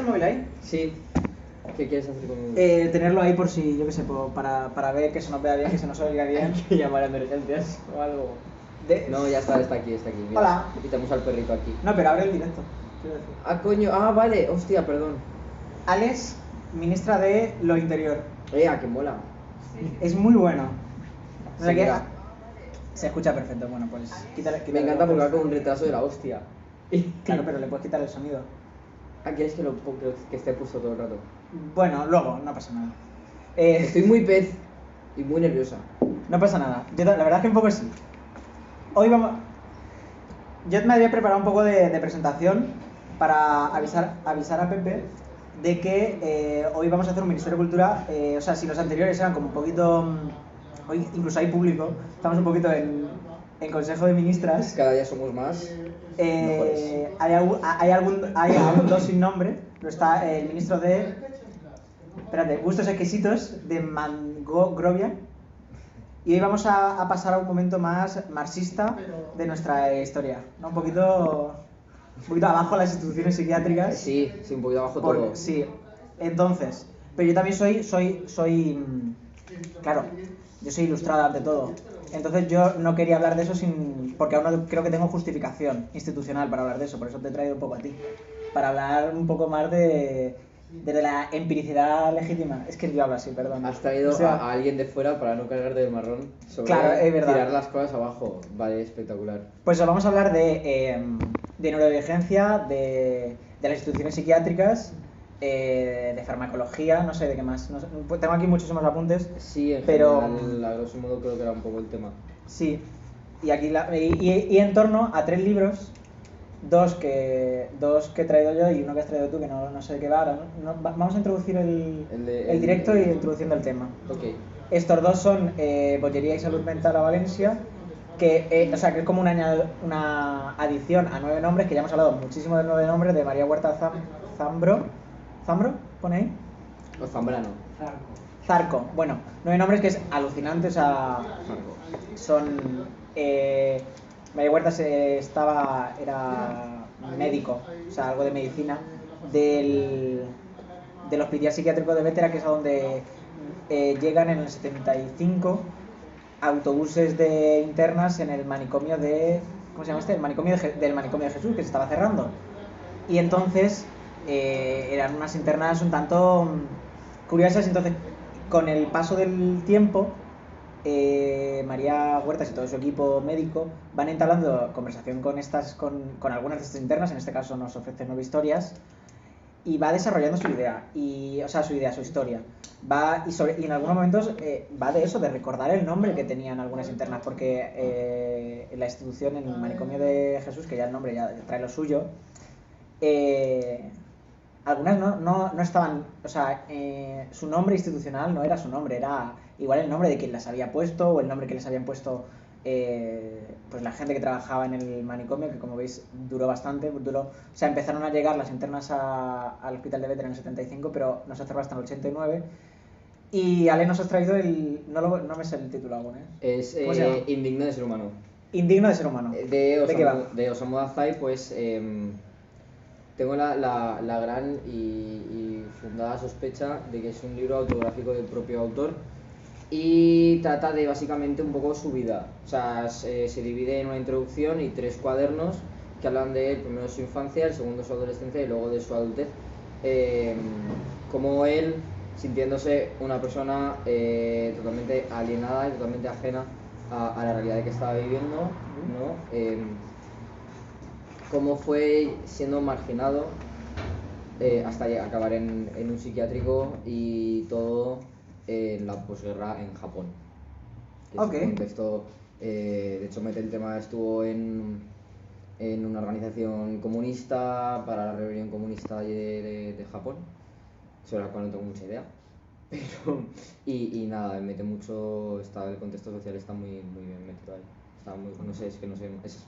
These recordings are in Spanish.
el móvil ahí? Sí. ¿Qué quieres hacer con un...? Tenerlo ahí por si, yo qué sé, para ver que se nos vea bien, que se nos oiga bien. Hay que llamar a emergencias o algo. No, ya está aquí. Mira. Hola. Y tenemos al perrito aquí. No, pero abre el directo, quiero decir. Ah, coño. Ah, vale. Hostia, perdón. Alex, ministra de lo interior. Que mola. Es muy bueno. No sé Sí, qué. mira. Se escucha perfecto, bueno, pues quítale. Me encanta porque va con un retraso de la hostia. Claro, pero le puedes quitar el sonido. ¿Quieres que esté puesto todo el rato? Bueno, luego, no pasa nada. Estoy muy pez y muy nerviosa. No pasa nada. Yo la verdad es que un poco sí. Hoy vamos... Yo me había preparado un poco de presentación para avisar a Pepe de que hoy vamos a hacer un Ministerio de Cultura. O sea, si los anteriores eran como un poquito... Hoy incluso hay público. Estamos un poquito en Consejo de Ministras. Cada día somos más mejores. Hay algún dos sin nombre. Pero está el ministro de... Espérate, Gustos Exquisitos de Mangrovia. Y hoy vamos a pasar a un momento más marxista de nuestra historia, ¿no? Un poquito abajo las instituciones psiquiátricas. Sí, un poquito abajo todo. Sí, entonces, pero yo también claro, yo soy ilustrada ante todo. Entonces yo no quería hablar de eso porque aún no creo que tengo justificación institucional para hablar de eso, por eso te he traído un poco a ti, para hablar un poco más de la empiricidad legítima. Es que yo hablo así, perdón. Has traído a alguien de fuera para no cargarte del marrón sobre claro, es verdad. Tirar las cosas abajo. Vale, espectacular. Pues vamos a hablar de neurodivergencia, de las instituciones psiquiátricas, de farmacología, no sé de qué más. No sé, tengo aquí muchísimos apuntes. Sí, pero general, a grosso modo creo que era un poco el tema. Sí, y aquí y en torno a 3 libros. Dos que he traído yo y uno que has traído tú, que no sé de qué va ahora. Vamos a introducir el directo y introduciendo el tema. Ok. Estos dos son Bollería y Salud Mental a Valencia, que es como una adición a 9 nombres, que ya hemos hablado muchísimo de 9 nombres, de María Huerta Zambro. ¿Zambro? ¿Pone ahí? O Zambrano. Zarco. Bueno, 9 nombres que es alucinante, o sea... Zarco. Son... María Huertas era médico, o sea, algo de medicina, del hospital psiquiátrico de Vétera, que es a donde llegan en el 75 autobuses de internas en el manicomio de... ¿Cómo se llama este? Del manicomio de Jesús, que se estaba cerrando. Y entonces eran unas internas un tanto curiosas. Entonces, con el paso del tiempo... María Huertas y todo su equipo médico van entablando conversación con algunas de estas internas, en este caso nos ofrecen 9 historias, y va desarrollando su idea, su historia. Y en algunos momentos va de eso, de recordar el nombre que tenían algunas internas, porque en la institución, en el manicomio de Jesús, que ya el nombre ya trae lo suyo, algunas no estaban, o sea, su nombre institucional no era su nombre, era igual el nombre de quien las había puesto o el nombre que les habían puesto pues la gente que trabajaba en el manicomio, que como veis duró bastante, o sea, empezaron a llegar las internas al hospital de Vétera en el 75, pero no se cerró hasta el 89. Y Ale, nos has traído no me sé el título aún, Es Indigno de ser humano. Indigno de ser humano. ¿De qué va? De Osamu Dazai, pues tengo la gran y fundada sospecha de que es un libro autobiográfico del propio autor y trata de básicamente un poco su vida. O sea, se divide en una introducción y 3 cuadernos que hablan de él, primero de su infancia, el segundo de su adolescencia y luego de su adultez. Como él, sintiéndose una persona totalmente alienada y totalmente ajena a la realidad que estaba viviendo, ¿no? Cómo fue siendo marginado hasta acabar en un psiquiátrico y todo en la posguerra en Japón. Ok. Es un contexto, de hecho mete el tema, estuvo en una organización comunista para la rebelión comunista de Japón, sobre la cual no tengo mucha idea. Pero, y nada, mete mucho, el contexto social está muy bien metido ahí. Está muy, no sé, es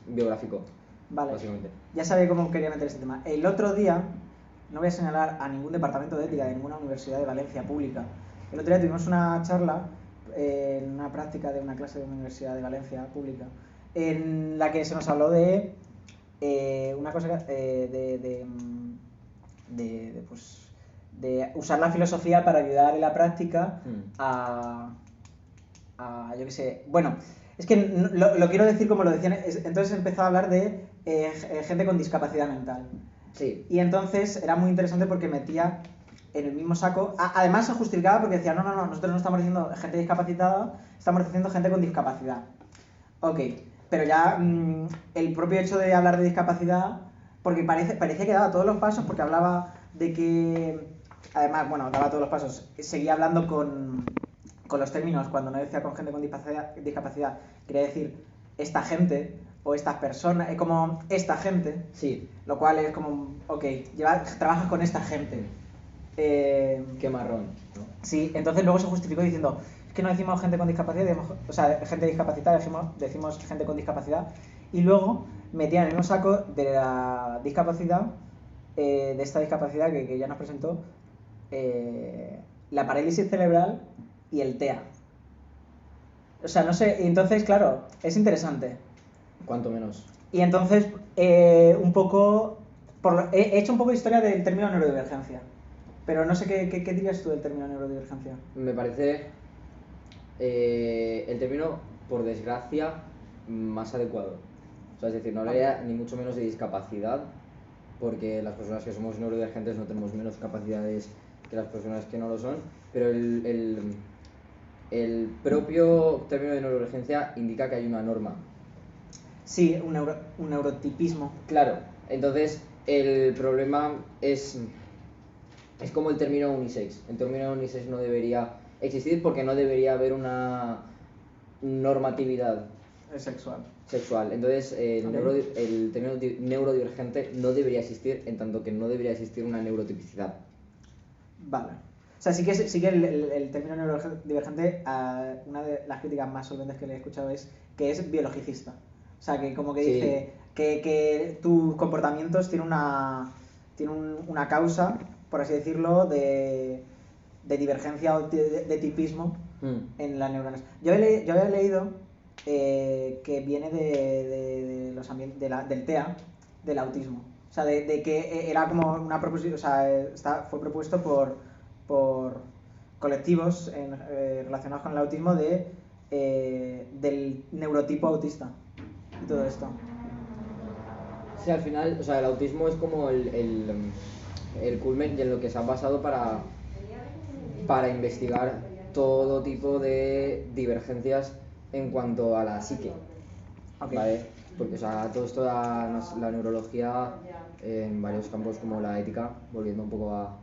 biográfico. Vale, básicamente. Ya sabía cómo quería meter este tema. El otro día, no voy a señalar a ningún departamento de ética de ninguna universidad de Valencia pública. El otro día tuvimos una charla, en una práctica de una clase de una universidad de Valencia pública, en la que se nos habló de una cosa pues, de usar la filosofía para ayudar en la práctica yo qué sé, bueno, es que lo quiero decir como lo decían, entonces empezó a hablar de gente con discapacidad mental. Sí. Y entonces era muy interesante porque metía en el mismo saco, además se justificaba porque decía, no, nosotros no estamos diciendo gente discapacitada, estamos diciendo gente con discapacidad. Ok, pero ya el propio hecho de hablar de discapacidad, porque parecía que daba todos los pasos, porque hablaba de que, además, bueno, daba todos los pasos, seguía hablando con los términos, cuando no decía con gente con discapacidad, quería decir esta gente o estas personas, es como esta gente, Sí. Lo cual es como, ok, trabajas con esta gente. Qué marrón, ¿no? Sí, entonces luego se justificó diciendo, es que no decimos gente con discapacidad, o sea, gente discapacitada, decimos gente con discapacidad, y luego metían en el mismo saco de la discapacidad, de esta discapacidad que ya nos presentó, la parálisis cerebral y el TEA. O sea, no sé, y entonces, claro, es interesante. Cuanto menos. Y entonces, un poco, he hecho un poco de historia del término neurodivergencia, pero no sé qué dirías tú del término neurodivergencia. Me parece el término, por desgracia, más adecuado. O sea, es decir, no hablaría ni mucho menos de discapacidad, porque las personas que somos neurodivergentes no tenemos menos capacidades que las personas que no lo son, pero el propio término de neurodivergencia indica que hay una norma. Sí, un neurotipismo. Claro, entonces el problema es como el término unisex. El término unisex no debería existir porque no debería haber una normatividad sexual. Entonces el término neurodivergente no debería existir, en tanto que no debería existir una neurotipicidad. Vale. O sea, sí que el término neurodivergente, una de las críticas más solventes que le he escuchado es que es biologicista. O sea, que como que Sí. dice que tus comportamientos tienen una causa, por así decirlo, de divergencia o de tipismo en las neuronas. Yo había leído que viene de los del TEA, del autismo. O sea, de que era como una proposición, o sea, fue propuesto por colectivos relacionados con el autismo del neurotipo autista y todo esto. Sí, al final, o sea, el autismo es como el culmen y en lo que se ha basado para investigar todo tipo de divergencias en cuanto a la psique. Okay. ¿Vale? Porque, o sea, todo esto, la neurología en varios campos como la ética, volviendo un poco a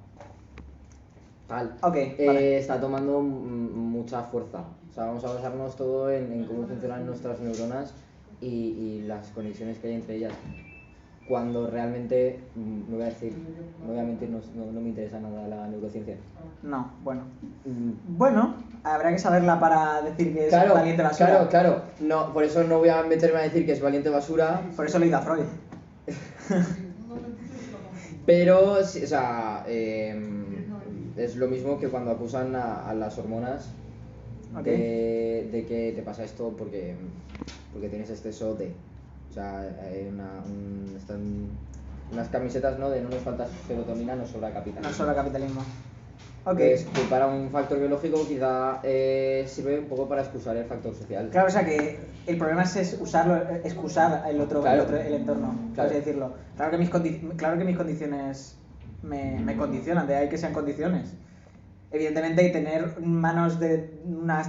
tal, vale. está tomando mucha fuerza. O sea, vamos a basarnos todo en cómo funcionan nuestras neuronas y las conexiones que hay entre ellas. Cuando realmente, no voy a decir, obviamente no me interesa nada la neurociencia. No, bueno. Bueno, habrá que saberla para decir que es valiente basura. Claro. No, por eso no voy a meterme a decir que es valiente basura. Por eso he leído a Freud. Pero, o sea, es lo mismo que cuando acusan a las hormonas de que te pasa esto porque tienes exceso de... O sea, hay están unas camisetas, ¿no? De no nos falta serotonina, nos sobra capitalismo. Nos sobra capitalismo. Pues culpar a un factor biológico quizá sirve un poco para excusar el factor social. Claro, o sea que el problema es excusar el entorno, por así decirlo. Claro que mis condiciones me condicionan, de ahí que sean condiciones. Evidentemente, tener manos de una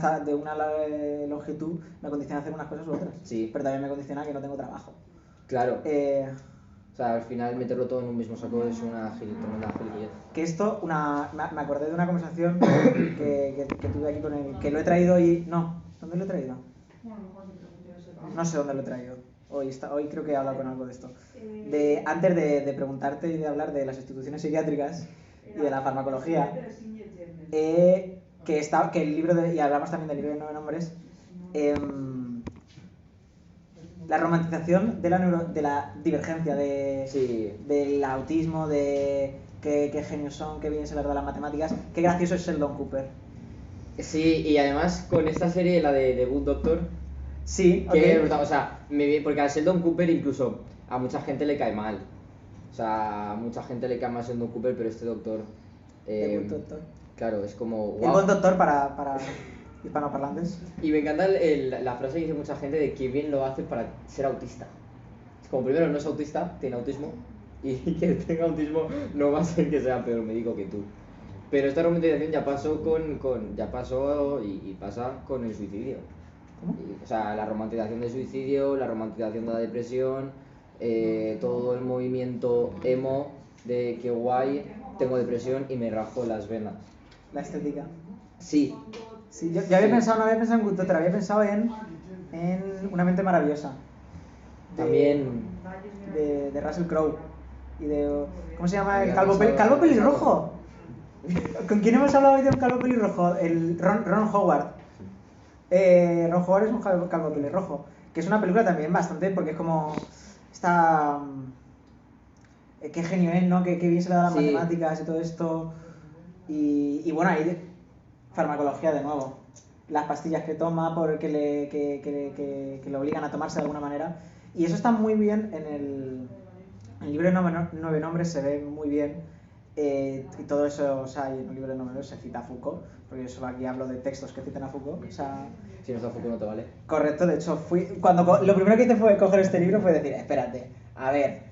longitud me condiciona a hacer unas cosas u otras. Sí. Pero también me condiciona que no tengo trabajo. Claro. O sea, al final meterlo todo en un mismo saco es una tremenda gilipollez. Que esto, me acordé de una conversación que tuve aquí con él, que lo he traído y... No, ¿dónde lo he traído? No sé dónde lo he traído. Hoy creo que he hablado con algo de esto. Antes de preguntarte y de hablar de las instituciones psiquiátricas y de la farmacología, que el libro y hablamos también del libro de 9 nombres, la romantización de la divergencia, del autismo, de qué genios son, qué bien se les da las matemáticas, qué gracioso es Sheldon Cooper. Sí, y además con esta serie, la de The Good Doctor, sí, que, o sea, porque a Sheldon Cooper incluso a mucha gente le cae mal. O sea, a mucha gente le cae más Sheldon Cooper, pero este doctor... El buen doctor. Claro, es como... El buen doctor para hispanoparlantes. Y me encanta la frase que dice mucha gente de que bien lo hace para ser autista. Es como primero no es autista, tiene autismo, y que tenga autismo no va a ser que sea peor médico que tú. Pero esta romantización ya pasó ya pasó y pasa con el suicidio. ¿Cómo? O sea, la romantización del suicidio, la romantización de la depresión, todo el movimiento emo de que guay, tengo depresión y me rajo las venas. La estética. Sí. Sí, yo había pensado, no había pensado en Good Doctor, había pensado en Una mente maravillosa. También... De Russell Crowe. Y de... ¿Cómo se llama? El Había calvo, pensado- calvo pelirrojo. ¿Con quién hemos hablado hoy de un calvo pelirrojo? El Ron Howard. Ron Howard es un calvo pelirrojo. Que es una película también bastante, porque es como... Está... qué genio es, ¿no? Qué bien se le da las Sí. matemáticas y todo esto. Y bueno, ahí farmacología de nuevo. Las pastillas que toma porque que le obligan a tomarse de alguna manera. Y eso está muy bien en el libro de Nueve Nombres, se ve muy bien. Y todo eso, o sea, y en el libro de Nueve Nombres se cita a Foucault, porque yo solo aquí hablo de textos que citan a Foucault. O sea, Si no está Foucault no te vale. correcto, de hecho, lo primero que hice fue coger este libro fue decir, espérate, a ver,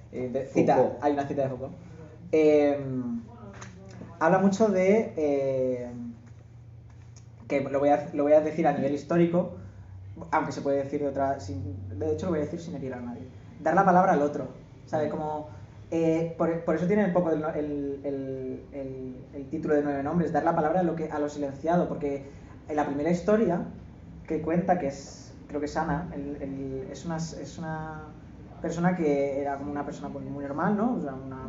cita, Foucault. hay una cita de Foucault. Habla mucho de... que lo voy a decir a nivel histórico, aunque se puede decir de otra... de hecho, lo voy a decir sin herir a nadie. Dar la palabra al otro, ¿sabes? Como... por eso tiene un poco el título de Nueve Nombres, dar la palabra a lo silenciado, porque en la primera historia que cuenta, que es, creo que es Ana, es una persona que era como una persona muy normal, ¿no? O sea, una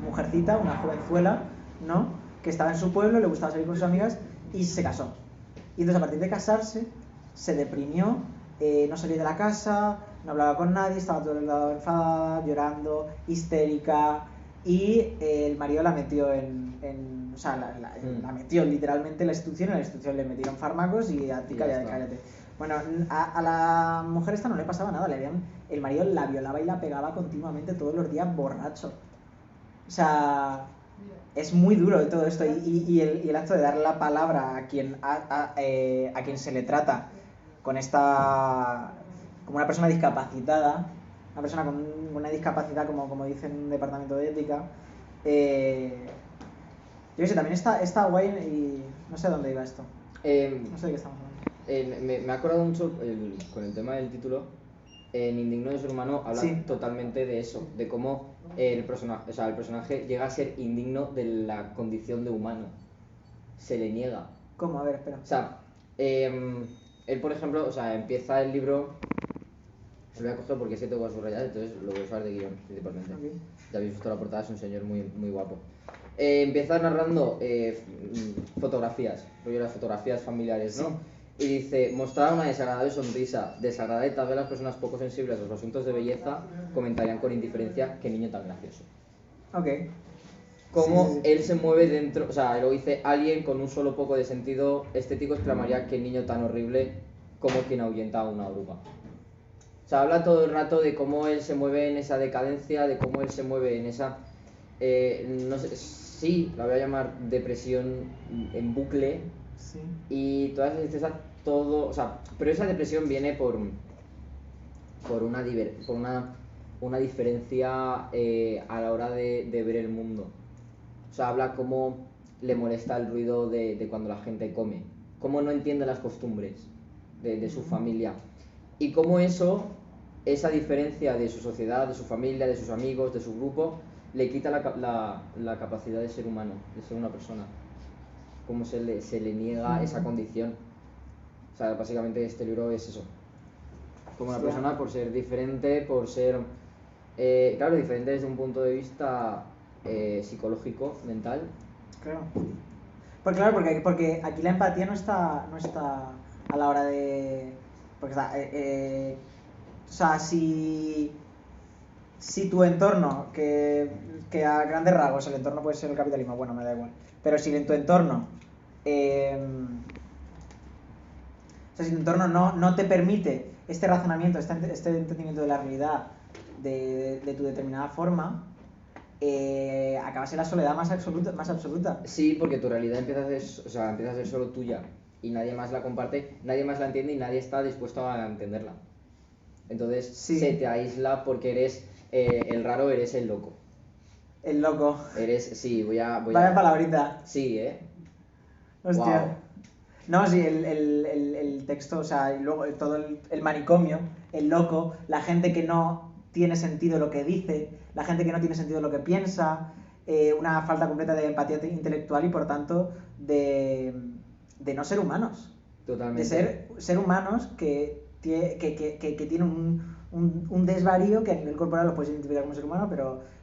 mujercita, una jovenzuela, ¿no? Que estaba en su pueblo, le gustaba salir con sus amigas y se casó. Y entonces a partir de casarse se deprimió, no salía de la casa, no hablaba con nadie, estaba todo el lado enfadada, llorando, histérica, y el marido la metió o sea, la metió literalmente en la institución le metieron fármacos y a ti cállate. Bueno, a la mujer esta no le pasaba nada, el marido la violaba y la pegaba continuamente todos los días borracho. O sea, es muy duro todo esto y el acto de dar la palabra a quien se le trata con como una persona discapacitada, una persona con una discapacidad como dice en un departamento de ética, yo qué sé, también está guay y no sé dónde iba esto, no sé de qué estamos hablando. Me ha acordado mucho con el tema del título. En Indigno de Ser Humano habla Sí. totalmente de eso, de cómo el personaje llega a ser indigno de la condición de humano. Se le niega. ¿Cómo? A ver, espera. O sea, él por ejemplo, o sea, empieza el libro. Se lo voy a coger porque sé que tengo que subrayar, entonces lo voy a usar de guión principalmente. Okay. Ya habéis visto la portada, es un señor muy, muy guapo. Empieza narrando fotografías, rollo las fotografías familiares, ¿no? Sí. Y dice, mostrar una desagradable sonrisa, desagradable tal vez las personas poco sensibles a los asuntos de belleza comentarían con indiferencia qué niño tan gracioso. Ok. Cómo Sí. él se mueve dentro, o sea, lo dice alguien con un solo poco de sentido estético exclamaría qué niño tan horrible como quien ahuyenta a una oruga. O sea, habla todo el rato de cómo él se mueve en esa decadencia, de cómo él se mueve en esa, no sé, sí, la voy a llamar depresión en bucle. Sí. Y todas esas tristezas, todo, o sea, pero esa depresión viene por una diferencia a la hora de ver el mundo. O sea, habla cómo le molesta el ruido de cuando la gente come, cómo no entiende las costumbres de su familia y cómo esa diferencia de su sociedad, de su familia, de sus amigos, de su grupo, le quita la capacidad de ser humano, de ser una persona. Cómo se le niega esa condición. O sea, básicamente este libro es eso. Como una persona, por ser diferente, por ser... claro, diferente desde un punto de vista psicológico, mental. Claro. Pues claro, porque aquí la empatía no está a la hora de... Porque está... o sea, si tu entorno, que a grandes rasgos el entorno puede ser el capitalismo, bueno, me da igual, pero si en tu entorno o sea, si tu entorno no te permite este razonamiento, este entendimiento de la realidad de tu determinada forma, acabas en la soledad más absoluta. Sí, porque tu realidad empieza a ser solo tuya y nadie más la comparte, nadie más la entiende y nadie está dispuesto a entenderla. Entonces Sí. se te aísla porque eres el raro, eres el loco. El loco. Sí, Vaya palabrita. Sí, Hostia. Guau. No, sí, el texto, o sea, y luego todo el manicomio, el loco, la gente que no tiene sentido lo que dice, la gente que no tiene sentido lo que piensa, una falta completa de empatía intelectual y por tanto de no ser humanos. Totalmente. De ser humanos que tienen un desvarío que a nivel corporal los puedes identificar como ser humano,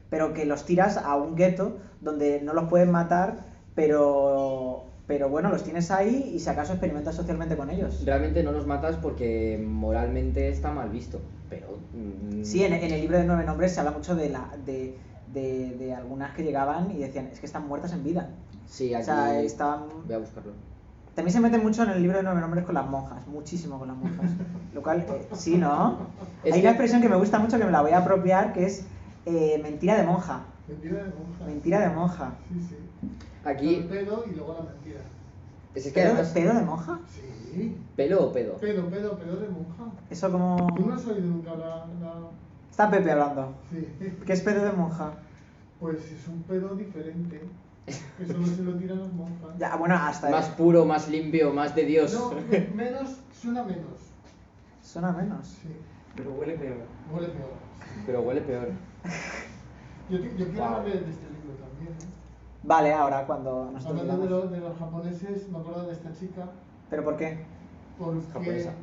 pero que los tiras a un gueto donde no los pueden matar, pero bueno, los tienes ahí y si acaso experimentas socialmente con ellos. Realmente no los matas porque moralmente está mal visto, pero... Sí, en el libro de 9 nombres se habla mucho de algunas que llegaban y decían, es que están muertas en vida. Sí, aquí... O sea, estaban... Voy a buscarlo. También se mete mucho en el libro de 9 nombres con las monjas, muchísimo con las monjas. Lo cual, sí, ¿no? Hay una expresión que me gusta mucho que me la voy a apropiar, que es mentira de monja. Mentira de monja. Mentira de monja. Sí, sí. Aquí... El pedo y luego la mentira. Es que además... ¿Pedo de monja? Sí. ¿Pelo o pedo? Pedo de monja. Eso como... ¿Tú no has oído nunca la...? Está Pepe hablando. Sí. ¿Qué es pedo de monja? Pues es un pedo diferente. Que solo se lo tiran las monjas. Ya, bueno, hasta... Más puro, más limpio, más de Dios. No, menos, suena menos. Suena menos. Sí. Pero huele peor. Huele peor. Pero huele peor. Yo quiero Wow. hablar de este libro también. Vale, ahora cuando nos Hablando terminamos. de los japoneses, me acuerdo de esta chica. ¿Pero por qué? Japonesa.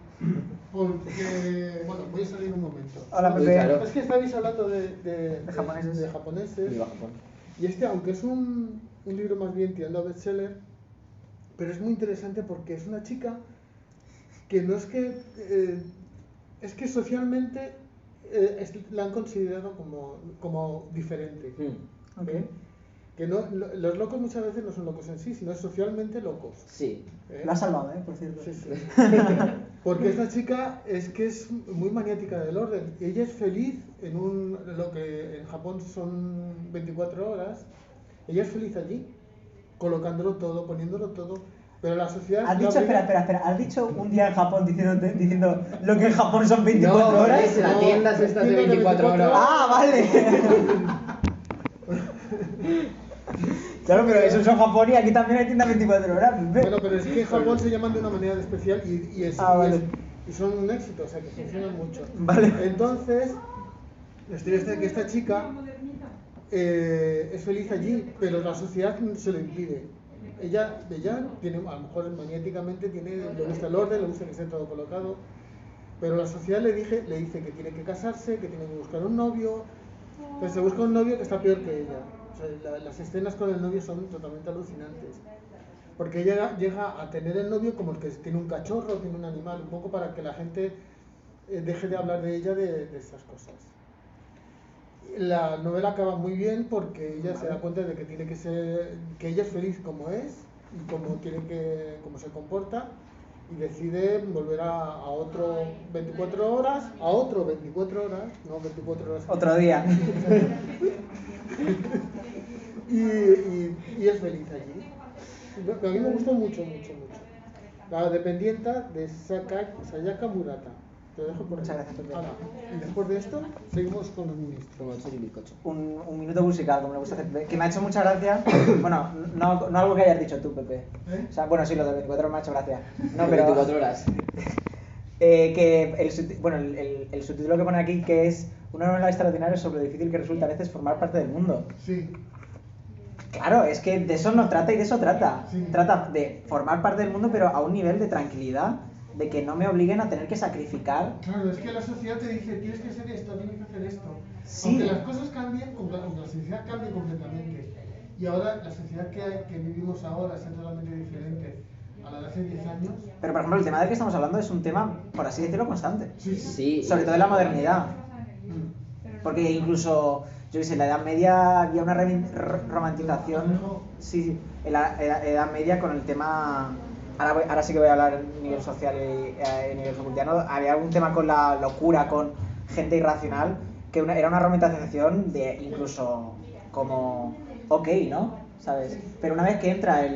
Porque, bueno, voy a salir un momento. Hola, Uy, Pepe. claro. Es que estabais hablando de japoneses. de japoneses. Viva Japón. Y aunque es un libro más bien tirando a bestseller, pero es muy interesante porque es una chica que no es que... es que socialmente la han considerado como diferente. Ok. Que los locos muchas veces no son locos en sí, sino socialmente locos. Sí. Lo has salvado, por cierto. Sí, sí. Porque esta chica es que es muy maniática del orden. Ella es feliz en lo que en Japón son 24 horas. Ella es feliz allí, colocándolo todo, poniéndolo todo. Pero la sociedad... Has dicho, espera, has dicho un día en Japón diciendo lo que en Japón son 24 No, horas. es la tienda estas de 24 horas. Ah, vale. Claro, pero eso es en Japón y aquí también hay tiendas 24 horas. Bueno, pero es que en Japón se llaman de una manera especial vale. y son un éxito, o sea que funcionan mucho. Vale. Entonces, la historia es que esta chica es feliz allí, pero la sociedad se lo impide. Ella tiene, a lo mejor maniáticamente le gusta el orden, le gusta que esté todo colocado, pero la sociedad le dice que tiene que casarse, que tiene que buscar un novio, pero se busca un novio que está peor que ella. O sea, las escenas con el novio son totalmente alucinantes. Porque ella llega a tener el novio como el que tiene un cachorro, tiene un animal, un poco para que la gente deje de hablar de ella de estas cosas. La novela acaba muy bien porque ella se da cuenta de que tiene que ser, que ella es feliz como es y como se comporta, y decide volver a otro 24 horas, no 24 horas. Otro día. y es feliz allí. A mí me gustó mucho. La dependienta de Sayaka Murata. Te dejo por ahí. Muchas gracias, Pepe. Ahora, y después de esto, seguimos con los ministros. Como el bizcocho. Un minuto musical, como le gusta hacer Pepe, que me ha hecho mucha gracia. Bueno, no algo que hayas dicho tú, Pepe. O sea, bueno, sí, lo de 24 horas me ha hecho gracia. No, pero... 24 horas. Que el subtítulo que pone aquí, que es una novela extraordinaria sobre lo difícil que resulta a veces formar parte del mundo. Sí. Claro, es que de eso no trata y de eso trata. Sí. Trata de formar parte del mundo, pero a un nivel de tranquilidad, de que no me obliguen a tener que sacrificar. Claro, es que la sociedad te dice, tienes que hacer esto, tienes que hacer esto. Sí. Aunque las cosas cambien, aunque la sociedad cambie completamente. Y ahora, la sociedad que vivimos ahora es totalmente diferente a la de hace 10 años. Pero, por ejemplo, el tema del que estamos hablando es un tema, por así decirlo, constante. Sí. Sobre todo en la modernidad. Porque incluso, yo qué sé, en la Edad Media había una romantización. Sí, en la Edad Media con el tema. Ahora sí que voy a hablar a nivel social y a nivel facultiano. Había algún tema con la locura, con gente irracional, que era una romantización de incluso como ok, ¿no? ¿Sabes? Pero una vez que entra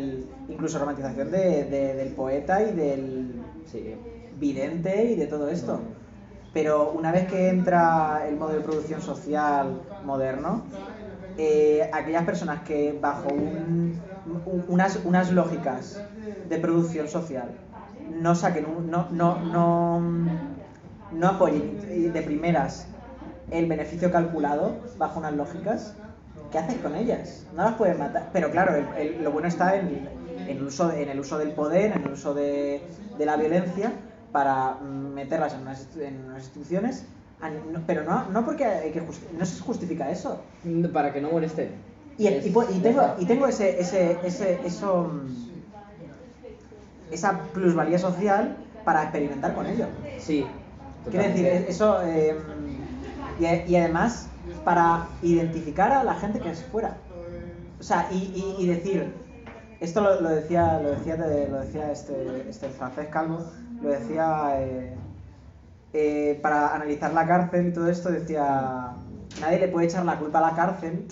incluso romantización del poeta y del Sí. vidente y de todo esto. Pero una vez que entra el modo de producción social moderno, aquellas personas que bajo unas lógicas de producción social no saquen no apoyen de primeras el beneficio calculado bajo unas lógicas, ¿qué haces con ellas? No las puedes matar. Pero claro, lo bueno está en el uso del poder, en el uso de la violencia para meterlas en unas instituciones, pero no porque no se justifica eso. Para que no molesten. Tengo esa plusvalía social para experimentar con ello. Sí. Quiero decir, eso y además para identificar a la gente que es fuera. O sea, y decir, esto lo decía este francés calvo, lo decía para analizar la cárcel y todo esto, decía, nadie le puede echar la culpa a la cárcel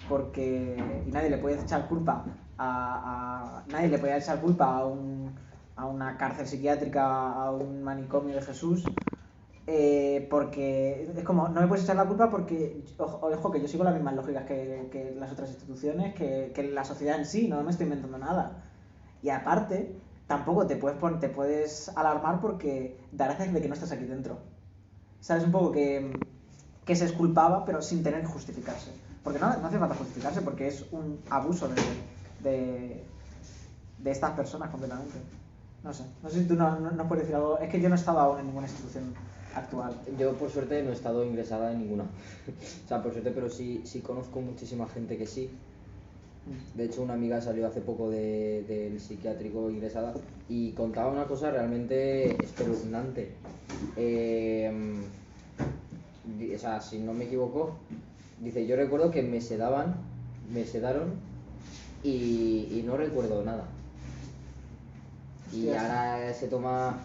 y nadie le puede echar culpa nadie le puede echar culpa a una cárcel psiquiátrica, a un manicomio de Jesús, porque es como, no me puedes echar la culpa porque, ojo, que yo sigo las mismas lógicas que las otras instituciones, que la sociedad en sí, no me estoy inventando nada. Y aparte, tampoco te puedes alarmar porque da gracias de que no estás aquí dentro. Sabes un poco que se exculpaba, pero sin tener que justificarse. Porque no hace falta justificarse, porque es un abuso de estas personas completamente. No sé si tú no puedes decir algo. Es que yo no he estado aún en ninguna institución actual. Yo por suerte no he estado ingresada en ninguna. O sea, por suerte, pero sí conozco muchísima gente que sí. De hecho, una amiga salió hace poco del psiquiátrico ingresada y contaba una cosa realmente espeluznante. O sea, si no me equivoco, dice, yo recuerdo que me sedaron y no recuerdo nada. Y ahora se toma,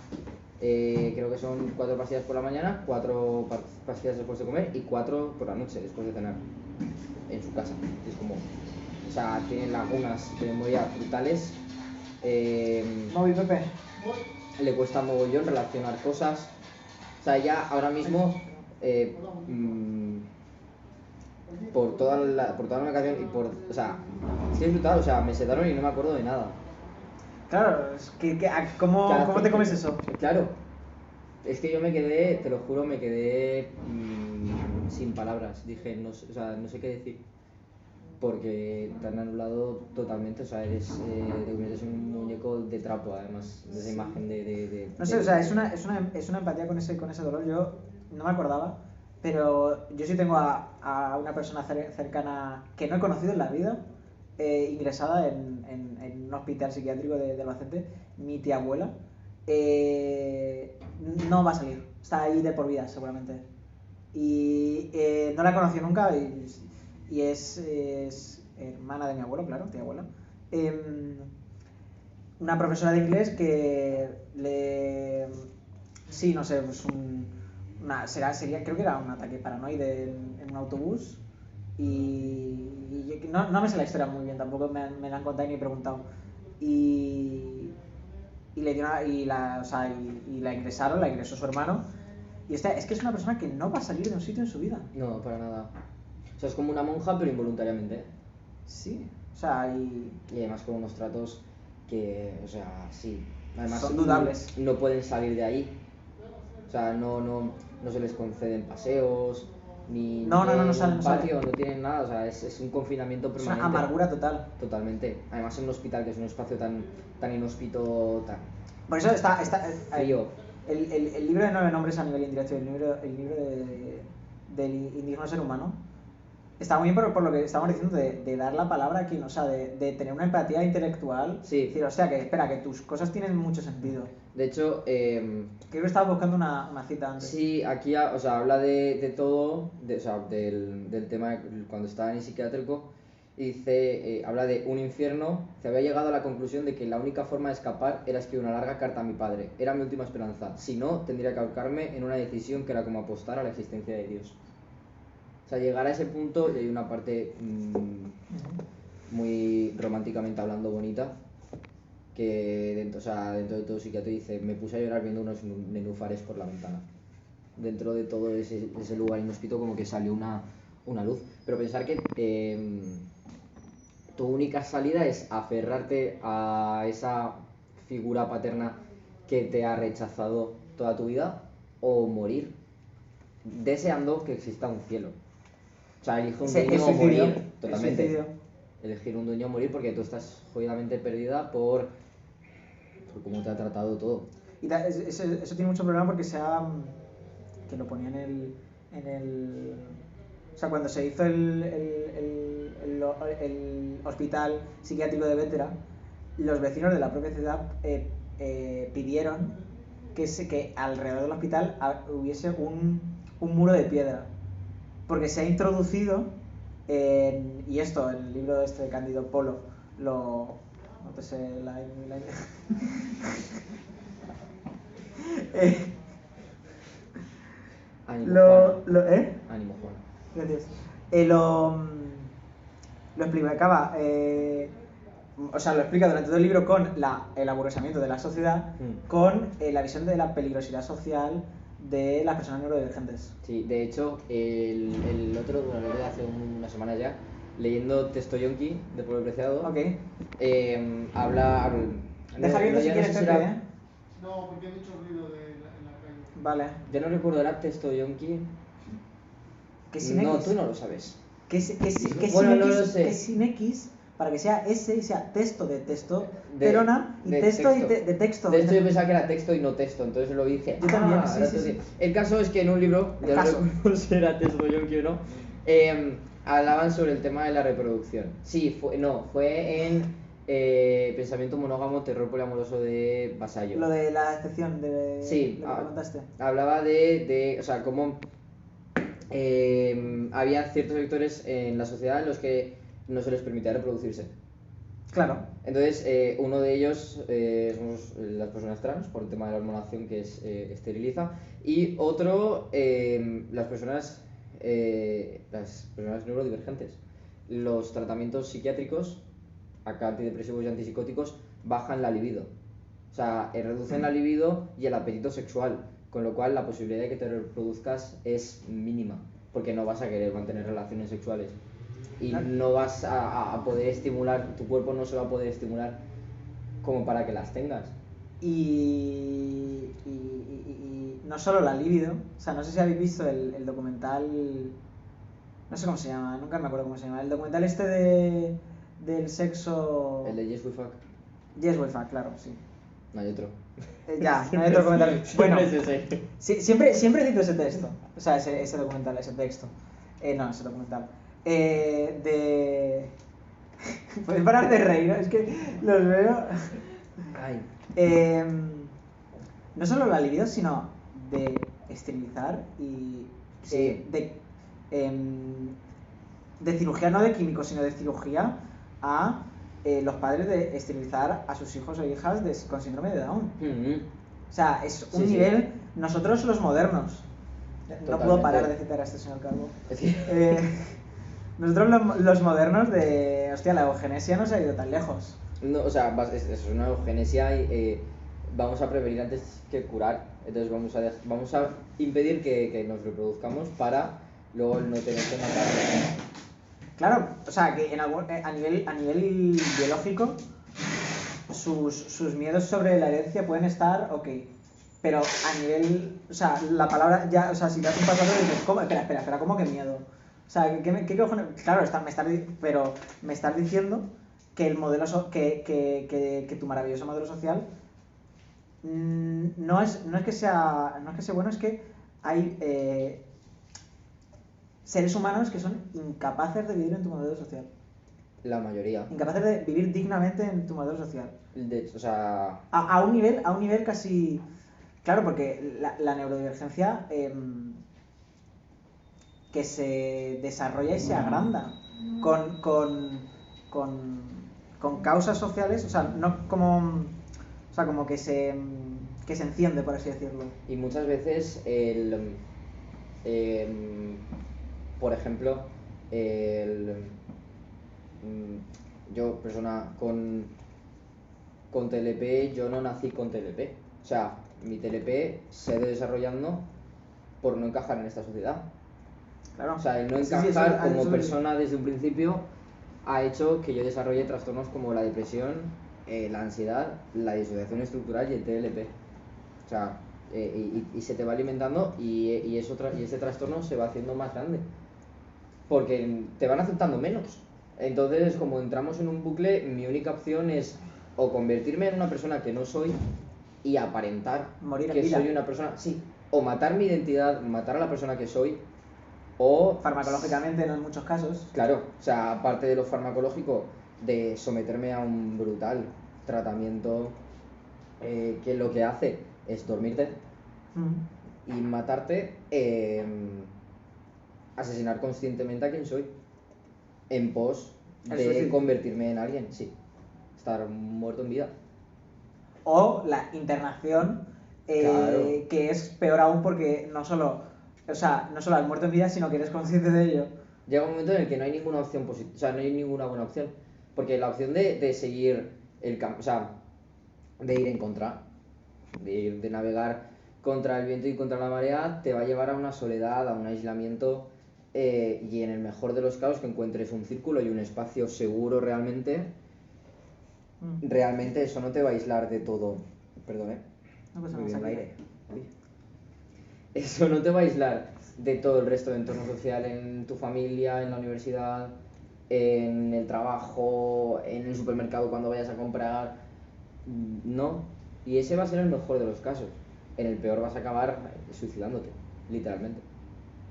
creo que son 4 pastillas por la mañana, 4 pastillas después de comer y 4 por la noche después de cenar en su casa. Es como, o sea, tiene lagunas de memoria brutales. Móvil, Pepe. Le cuesta mogollón relacionar cosas. O sea, ya ahora mismo, por toda la medicación y o sea, es que es brutal, o sea, me sedaron y no me acuerdo de nada. Claro, es ¿cómo te comes eso? Claro, es que yo me quedé, te lo juro, sin palabras. Dije, no sé qué decir. Porque te han anulado totalmente, o sea, te conviertes en un muñeco de trapo, además, de esa imagen No sé, o sea, es una empatía con ese dolor. Yo no me acordaba, pero yo sí tengo a una persona cercana que no he conocido en la vida, ingresada en un hospital psiquiátrico de Albacete, mi tía abuela. No va a salir, está ahí de por vida seguramente. Y no la he conocido nunca y es hermana de mi abuelo, claro, tía abuela. Una profesora de inglés que sí, no sé, pues creo que era un ataque paranoide en un autobús y no me sé la historia muy bien, tampoco me la han contado ni he preguntado. Y le dio la ingresaron, la ingresó su hermano. Y es que es una persona que no va a salir de un sitio en su vida. No, para nada. O sea, es como una monja, pero involuntariamente. Sí, o sea, y además con unos tratos que, o sea, sí. Además, son dudables. No pueden salir de ahí. O sea, no se les conceden paseos, ni no salen un patio, no tienen nada. O sea, es un confinamiento permanente. Es una amargura total. Totalmente. Además, en un hospital que es un espacio tan inhóspito, tan... Por eso está frío. El libro de 9 nombres a nivel indirecto, el libro del indigno ser humano, está muy bien por lo que estamos diciendo de dar la palabra a quien, o sea, de tener una empatía intelectual. Sí. Decir, o sea, que espera, que tus cosas tienen mucho sentido. De hecho, creo que estaba buscando una cita antes. Sí, aquí, o sea, habla de todo, o sea, del tema cuando estaba en el psiquiátrico. Y dice, habla de un infierno. Se había llegado a la conclusión de que la única forma de escapar era escribir una larga carta a mi padre. Era mi última esperanza. Si no, tendría que ahorcarme en una decisión que era como apostar a la existencia de Dios. sea, llegar a ese punto, y hay una parte muy románticamente hablando bonita, que dentro, o sea, dentro de todo psiquiatra dice, me puse a llorar viendo unos nenúfares por la ventana. Dentro de todo ese lugar inhóspito como que salió una luz. Pero pensar que tu única salida es aferrarte a esa figura paterna que te ha rechazado toda tu vida, o morir deseando que exista un cielo. O sea, elige un dueño o morir, totalmente. Elegir un dueño o morir porque tú estás jodidamente perdida por cómo te ha tratado todo. Y eso tiene mucho problema porque que lo ponía en el o sea, cuando se hizo el hospital psiquiátrico de Vétera, los vecinos de la propia ciudad pidieron que alrededor del hospital hubiese un muro de piedra, porque se ha introducido y esto, el libro de Cándido Polo no te sé Ánimo, Ánimo, Juan. Gracias. Lo explicaba, o sea, lo explica durante todo el libro con el aburguesamiento de la sociedad, con la visión de la peligrosidad social de las personas neurodivergentes. Sí, de hecho, el otro, bueno, lo leí hace unas semanas ya, leyendo Texto Yonki de Pueblo Preciado, okay. Habla... Deja abierto si quieres, Pepe, ¿eh? No, porque hay mucho ruido en la calle. Vale. Yo no recuerdo, ¿era Texto Yonki? ¿Qué sin X? No, tú no lo sabes. Bueno, no lo sé. Que sin X, para que sea S y sea texto de testosterona y texto de texto. De hecho, yo pensaba que era texto y no texto, entonces lo dije. Yo también, sí. El caso es que en un libro, ya no recuerdo si era Texto Yonki o no, hablaban sobre el tema de la reproducción. Sí, fue en Pensamiento monógamo, terror poliamoroso de Vasallo. Lo de la excepción de sí, lo que contaste. Hablaba de o sea, cómo había ciertos sectores en la sociedad en los que no se les permitía reproducirse. Claro. Entonces, uno de ellos somos las personas trans, por el tema de la hormonación que esteriliza, y otro, las personas neurodivergentes. Los tratamientos psiquiátricos, acá antidepresivos y antipsicóticos, bajan la libido. O sea, reducen la libido y el apetito sexual, con lo cual la posibilidad de que te reproduzcas es mínima, porque no vas a querer mantener relaciones sexuales y no vas a poder estimular, tu cuerpo no se va a poder estimular como para que las tengas. Y no solo la libido, o sea, no sé si habéis visto el documental, no sé cómo se llama, nunca me acuerdo cómo se llama, el documental del sexo... El de Yes We Fuck. Yes We Fuck, claro, sí. No hay otro. Ya, no hay otro comentario. Bueno, es ese. Siempre cito ese texto, o sea, ese documental, ese texto. No, ese documental. Podéis parar de reír, ¿no? Es que los veo. Ay. No solo la libido, sino de esterilizar y sí. de cirugía, no de químicos, sino de cirugía a los padres de esterilizar a sus hijos o hijas con síndrome de Down. O sea, es un nivel. Sí. Nosotros los modernos. Totalmente. No puedo parar de citar a este señor Calvo. Nosotros los modernos de... Hostia, la eugenesia no se ha ido tan lejos. No, o sea, es una eugenesia y vamos a prevenir antes que curar. Entonces vamos a impedir que nos reproduzcamos para luego no tener que matar. Claro, o sea, que a nivel biológico sus miedos sobre la herencia pueden estar ok, pero a nivel, o sea, la palabra ya, o sea, si te das un paso atrás dices, ¿cómo? Espera, ¿cómo que miedo? O sea, ¿qué cojones? Claro, me estás diciendo que el modelo que tu maravilloso modelo social no es que sea bueno, es que hay seres humanos que son incapaces de vivir en tu modelo social. La mayoría. Incapaces de vivir dignamente en tu modelo social. O sea... A un nivel casi... Claro, porque la neurodivergencia que se desarrolla y se agranda con causas sociales, o sea, no como... O sea, como que se enciende, por así decirlo. Y muchas veces por ejemplo, yo, persona con TLP, yo no nací con TLP. O sea, mi TLP se ha ido desarrollando por no encajar en esta sociedad. Claro. O sea, el no Sí, sí, encajar eso- como eso- persona desde un principio ha hecho que yo desarrolle trastornos como la depresión, la ansiedad, la disociación estructural y el TLP. O sea, y se te va alimentando y ese trastorno se va haciendo más grande. Porque te van aceptando menos. Entonces, como entramos en un bucle, mi única opción es o convertirme en una persona que no soy y aparentar Morir en que vida. soy una persona, sí, o matar mi identidad, matar a la persona que soy, o Farmacológicamente, no en muchos casos. claro, o sea, aparte de lo farmacológico, de someterme a un brutal tratamiento que lo que hace es dormirte y matarte, asesinar conscientemente a quien soy, en pos El de suicidio. convertirme en alguien, sí, estar muerto en vida. O la internación, Claro. que es peor aún porque no solo has muerto en vida, sino que eres consciente de ello. Llega un momento en el que no hay ninguna opción positiva, o sea, no hay ninguna buena opción, porque la opción de seguir el campo, o sea, de ir en contra, de navegar contra el viento y contra la marea, te va a llevar a una soledad, a un aislamiento, y en el mejor de los casos que encuentres un círculo y un espacio seguro realmente, realmente eso no te va a aislar de todo. Perdón, No pasa muy nada, bien el aquí. aire. Uy. Eso no te va a aislar de todo el resto de entorno social en tu familia, en la universidad, en el trabajo, en el supermercado cuando vayas a comprar. No. Y ese va a ser el mejor de los casos. En el peor vas a acabar suicidándote, literalmente.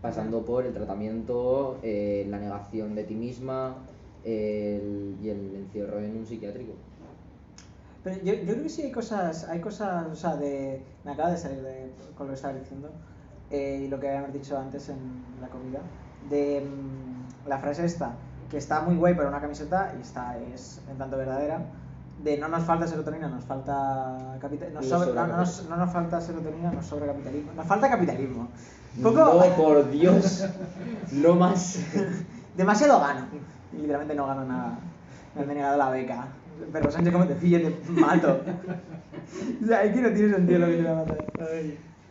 Pasando por el tratamiento, la negación de ti misma y el encierro en un psiquiátrico. Pero yo creo que sí hay cosas, o sea, me acaba de salir con lo que estaba diciendo, y lo que habíamos dicho antes en la comida, de la frase esta, que está muy guay para una camiseta, y es en tanto verdadera, de no nos falta serotonina, nos falta no nos falta serotonina, nos sobra capitalismo. Nos falta capitalismo. No, por Dios, no más. Demasiado gano. Y literalmente no gano nada. Me han denegado la beca. Pero Sánchez, como te pille, te mato. O sea, es que no tiene sentido lo que te va a matar.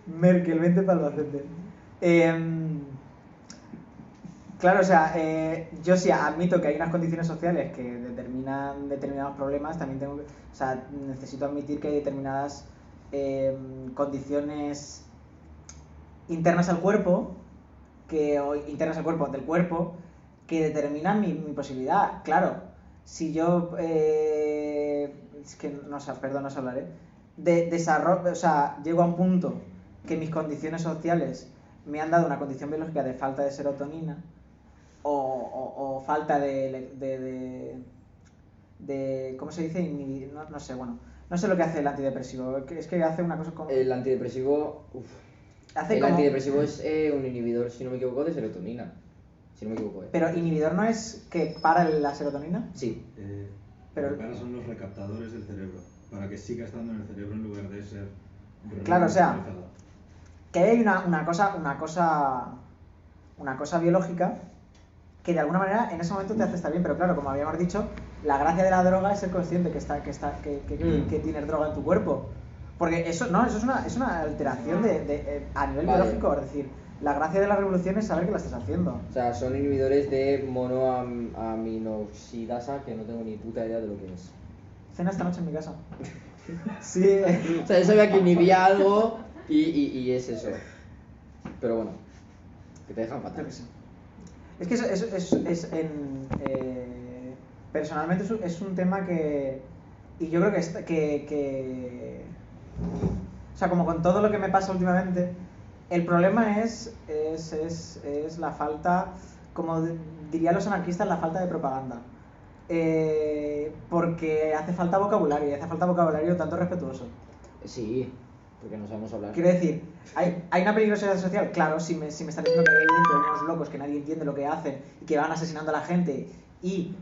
Merkel, vente para Albacete. Claro, o sea, yo sí admito que hay unas condiciones sociales que determinan determinados problemas, también tengo, o sea, necesito admitir que hay determinadas condiciones internas al cuerpo, del cuerpo, que determinan mi posibilidad. Claro, si yo, es que no sé, perdón, no sé hablar, desarrollo, o sea, llego a un punto que mis condiciones sociales me han dado una condición biológica de falta de serotonina, o falta de ¿cómo se dice? No sé, bueno, no sé lo que hace el antidepresivo, es que hace una cosa como... El antidepresivo, antidepresivo es un inhibidor, si no me equivoco, de serotonina. Si no me equivoco. Pero inhibidor no es que para la serotonina. Sí. Pero Lo que para son los recaptadores del cerebro, para que siga estando en el cerebro en lugar de ser... Claro, o sea, neutralizado. que hay una cosa biológica que de alguna manera en ese momento te hace estar bien, pero claro, como habíamos dicho, la gracia de la droga es ser consciente que tienes droga en tu cuerpo. Porque eso es una alteración a nivel biológico, es decir, la gracia de la revolución es saber que la estás haciendo. O sea, son inhibidores de monoaminoxidasa, que no tengo ni puta idea de lo que es. Cena esta noche en mi casa. Sí. O sea, yo sabía que inhibía algo y es eso. Pero bueno, que te dejan fatal. Es que personalmente es un tema que... Y yo creo que o sea, como con todo lo que me pasa últimamente, el problema es la falta, como dirían los anarquistas, la falta de propaganda. Porque hace falta vocabulario, y hace falta vocabulario tanto respetuoso. Sí, porque no sabemos hablar. Quiero decir, ¿hay una peligrosidad social? Claro, si me están diciendo que hay dentro unos locos que nadie entiende lo que hacen y que van asesinando a la gente y...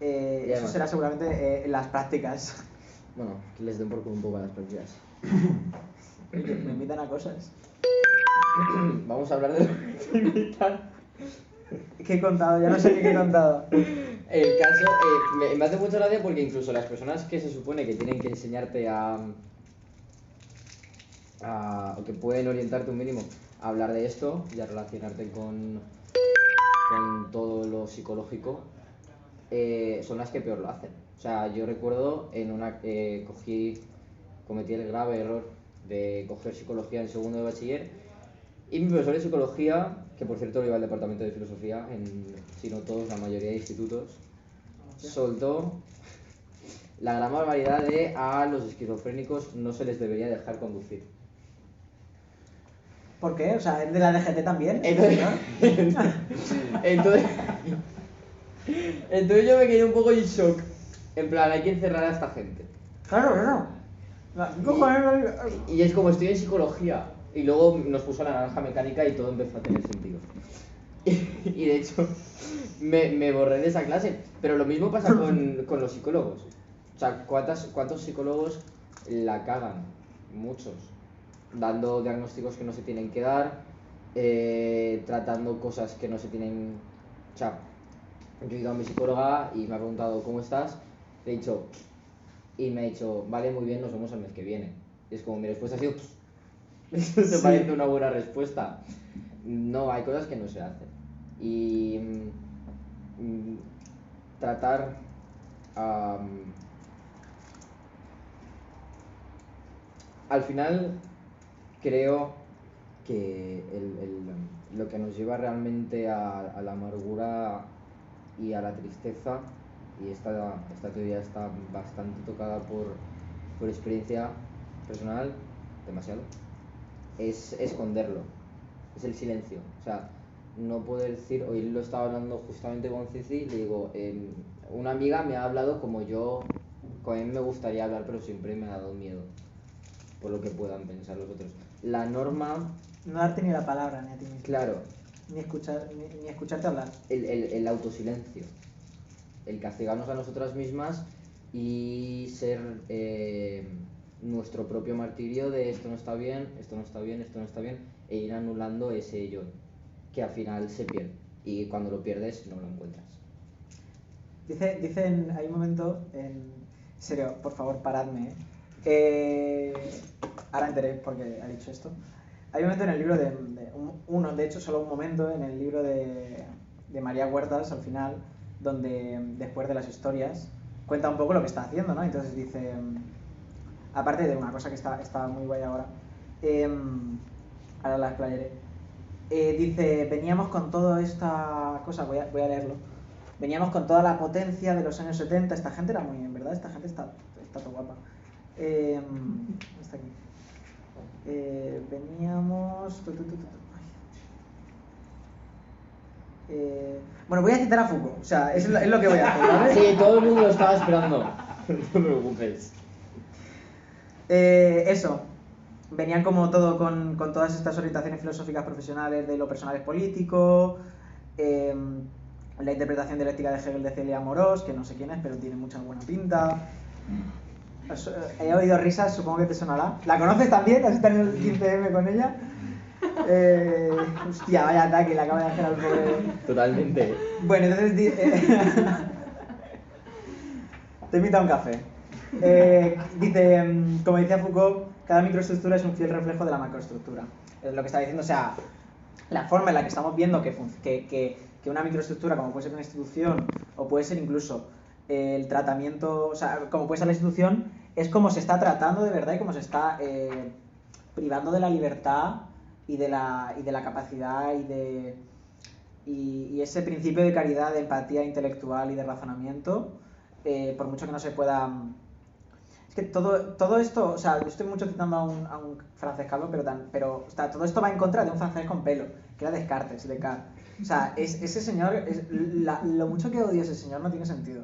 eso será seguramente las prácticas. Bueno, que les den por culo un poco a las prácticas. Me invitan a cosas. Vamos a hablar de lo que imitan. ¿Qué he contado? Ya no sé qué he contado. El caso, me hace mucha gracia porque incluso las personas que se supone que tienen que enseñarte o que pueden orientarte un mínimo a hablar de esto y a relacionarte con todo lo psicológico, son las que peor lo hacen. O sea, yo recuerdo en una cometí el grave error de coger psicología en segundo de bachiller y mi profesor de psicología, que por cierto iba al departamento de filosofía, si no todos, la mayoría de institutos, soltó la gran barbaridad de a los esquizofrénicos no se les debería dejar conducir. ¿Por qué? O sea, ¿es de la DGT también? Entonces yo me quedé un poco en shock. En plan, hay que encerrar a esta gente. Claro. Y es como estoy en psicología. Y luego nos puso la naranja mecánica y todo empezó a tener sentido. Y de hecho, me borré de esa clase. Pero lo mismo pasa con los psicólogos. O sea, ¿cuántos psicólogos la cagan? Muchos. Dando diagnósticos que no se tienen que dar, tratando cosas que no se tienen... O sea, yo he ido a mi psicóloga y me ha preguntado ¿cómo estás? Le he dicho... Y me ha dicho, vale, muy bien, nos vemos el mes que viene. Y es como, mi respuesta ha sido... ¿Eso te parece una buena respuesta? No, hay cosas que no se hacen. Y... tratar... al final... creo que lo que nos lleva realmente a la amargura y a la tristeza, y esta teoría está bastante tocada por experiencia personal, demasiado, es esconderlo, es el silencio. O sea, no poder decir, hoy lo estaba hablando justamente con Cici, le digo, una amiga me ha hablado como a mí me gustaría hablar, pero siempre me ha dado miedo por lo que puedan pensar los otros. La norma... No darte ni la palabra, ni a ti mismo. Claro. Ni escucharte hablar. El autosilencio. El castigarnos a nosotras mismas y ser nuestro propio martirio de esto no está bien, esto no está bien, esto no está bien, e ir anulando ese yo, que al final se pierde. Y cuando lo pierdes, no lo encuentras. Dicen, hay un momento, en serio, por favor, paradme, ahora enteré porque ha dicho esto. Hay un momento en el libro de hecho solo un momento en el libro de María Huertas al final, donde después de las historias cuenta un poco lo que está haciendo, ¿no? Entonces dice, aparte de una cosa que está muy guay ahora, ahora la explayaré, dice, veníamos con toda esta cosa, voy a leerlo. Veníamos con toda la potencia de los años 70, esta gente era muy bien, ¿verdad? Esta gente está todo guapa. Está aquí. Veníamos... bueno, voy a citar a Foucault, o sea, es lo que voy a hacer, ¿vale? Sí, todo el mundo lo estaba esperando, no te preocupes. Eso, venían como todo con todas estas orientaciones filosóficas profesionales de lo personal es político, la interpretación dialéctica de Hegel de Celia Amorós, que no sé quién es, pero tiene mucha buena pinta. He oído risas, supongo que te sonará. ¿La conoces también? ¿Has estado en el 15M con ella? Hostia, vaya ataque le acaba de hacer al pobre. Totalmente. Bueno, entonces te invito a un café. Dice, como decía Foucault, cada microestructura es un fiel reflejo de la macroestructura. Es lo que está diciendo, o sea, la forma en la que estamos viendo que una microestructura, como puede ser una institución, o puede ser incluso el tratamiento, o sea, como puede ser la institución, es como se está tratando de verdad y como se está privando de la libertad y de la capacidad y ese principio de caridad, de empatía intelectual y de razonamiento, por mucho que no se pueda... Es que todo esto, o sea, yo estoy mucho citando a un francés calvo, pero o sea, todo esto va en contra de un francés con pelo, que era Descartes. O sea, ese señor, lo mucho que odio a ese señor no tiene sentido.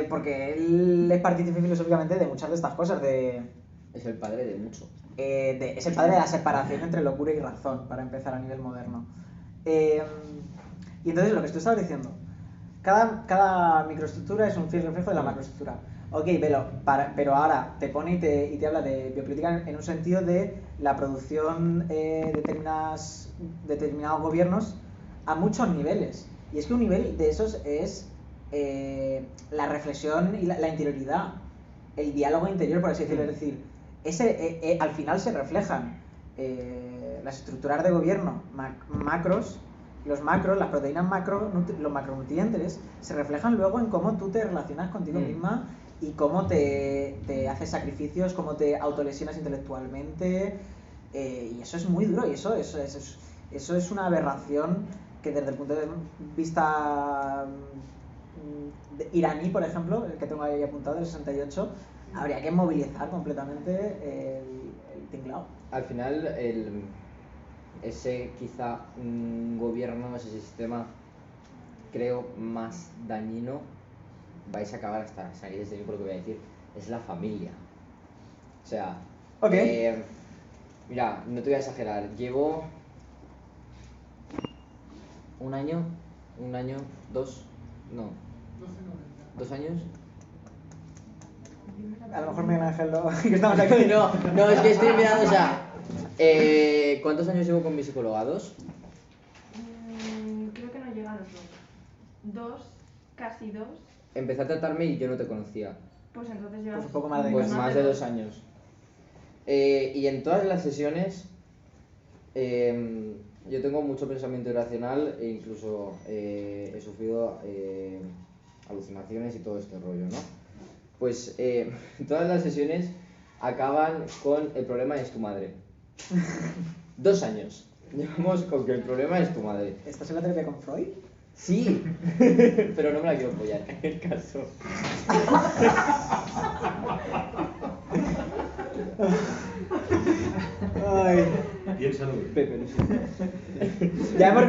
Porque él es partícipe filosóficamente de muchas de estas cosas, Es el padre de mucho. es el padre de la separación entre locura y razón, para empezar a nivel moderno. Y entonces lo que tú estabas diciendo, cada microestructura es un fiel reflejo de la macroestructura. Ok, pero ahora te pone y te habla de biopolítica en un sentido de la producción de determinados gobiernos a muchos niveles. Y es que un nivel de esos es la reflexión y la interioridad, el diálogo interior, por así decirlo. Es decir, al final se reflejan las estructuras de gobierno macros. Los macros, las proteínas macro, los macronutrientes, se reflejan luego en cómo tú te relacionas contigo misma y cómo te haces sacrificios, cómo te autolesionas intelectualmente. Y eso es muy duro, y eso es una aberración que desde el punto de vista iraní, por ejemplo, el que tengo ahí apuntado, del 68, habría que movilizar completamente el tinglao. Al final, ese quizá gobierno, ese sistema, creo, más dañino, vais a acabar hasta salir de mí por lo que voy a decir, es la familia. O sea, mira, no te voy a exagerar, llevo un año, 2 años. A lo mejor Miguel Ángel que estamos aquí. No, es que estoy mirando, o sea, ¿cuántos años llevo con mi psicóloga? ¿2? Creo que no llega a los 2, casi 2. Empecé a tratarme y yo no te conocía. Pues entonces llevas un poco más de Pues más de 2 años. Y en todas las sesiones yo tengo mucho pensamiento irracional e incluso he sufrido alucinaciones y todo este rollo, ¿no? Pues todas las sesiones acaban con el problema es tu madre. 2 años. Llevamos con que el problema es tu madre. ¿Estás en la terapia con Freud? Sí, pero no me la quiero follar, en el caso. Ay. Piénsalo. Pepe, no sé. Ya hemos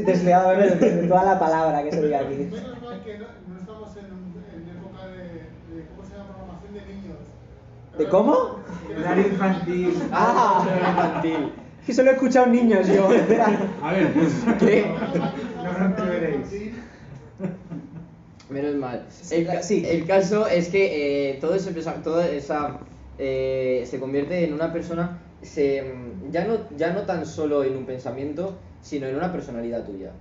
desviado de toda la palabra que se diga aquí. Menos mal que no estamos en época de ¿cómo se llama? Programación de niños. ¿De cómo? Horario infantil. Infantil. Que solo he escuchado niños yo. Espera. A ver, ¿Qué? no empeoréis. Menos mal. Sí. El caso es que toda esa se convierte en una persona, ya no tan solo en un pensamiento, sino en una personalidad tuya.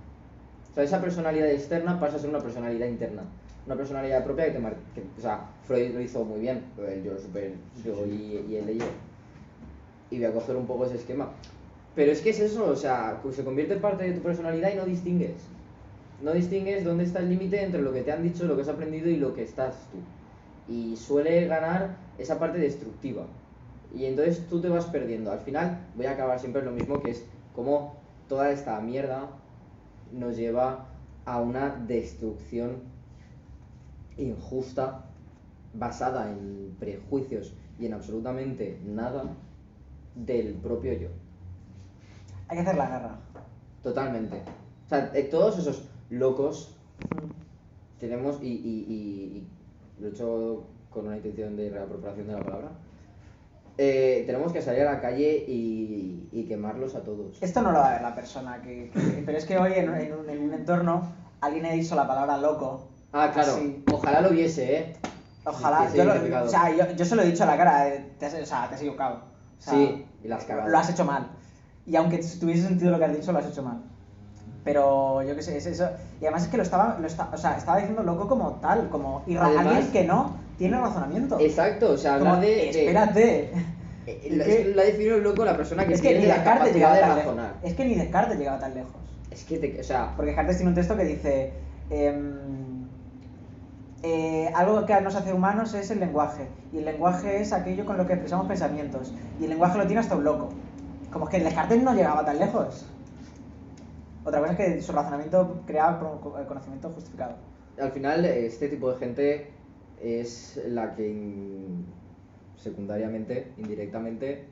O sea, esa personalidad externa pasa a ser una personalidad interna. Una personalidad propia o sea, Freud lo hizo muy bien, el yo super yo y el yo. Y voy a coger un poco ese esquema. Pero es que es eso, o sea, se convierte en parte de tu personalidad y no distingues. No distingues dónde está el límite entre lo que te han dicho, lo que has aprendido y lo que estás tú. Y suele ganar esa parte destructiva. Y entonces tú te vas perdiendo. Al final voy a acabar siempre en lo mismo, que es como toda esta mierda nos lleva a una destrucción injusta, basada en prejuicios y en absolutamente nada del propio yo. Hay que hacer la guerra. Totalmente. O sea, todos esos locos tenemos, y lo he hecho con una intención de reapropiación de la palabra, tenemos que salir a la calle y quemarlos a todos. Esto no lo va a ver la persona pero es que hoy en un entorno alguien ha dicho la palabra loco. Ah, claro. Así. Ojalá lo viese, Ojalá. Que se Yo, identificado. o sea, yo se lo he dicho a la cara. Te has equivocado. O sea, Sí, y la has cagado. Lo has hecho mal. Y aunque tuviese sentido lo que has dicho, lo has hecho mal. Pero yo qué sé, es eso. Y además es que estaba diciendo loco como tal, como alguien que no tiene razonamiento. Exacto, o sea, Como, hablar de... espérate. La definió loco la persona que Es que tiene ni la Descartes capacidad llegaba de tan lejos. razonar. Es que ni Descartes llegaba tan lejos. Es que, o sea... Porque Descartes tiene un texto que dice algo que nos hace humanos es el lenguaje, y el lenguaje es aquello con lo que expresamos pensamientos, y el lenguaje lo tiene hasta un loco. Como es que Descartes no llegaba tan lejos. Otra cosa es que su razonamiento creaba conocimiento justificado. Al final, este tipo de gente es la que secundariamente, indirectamente,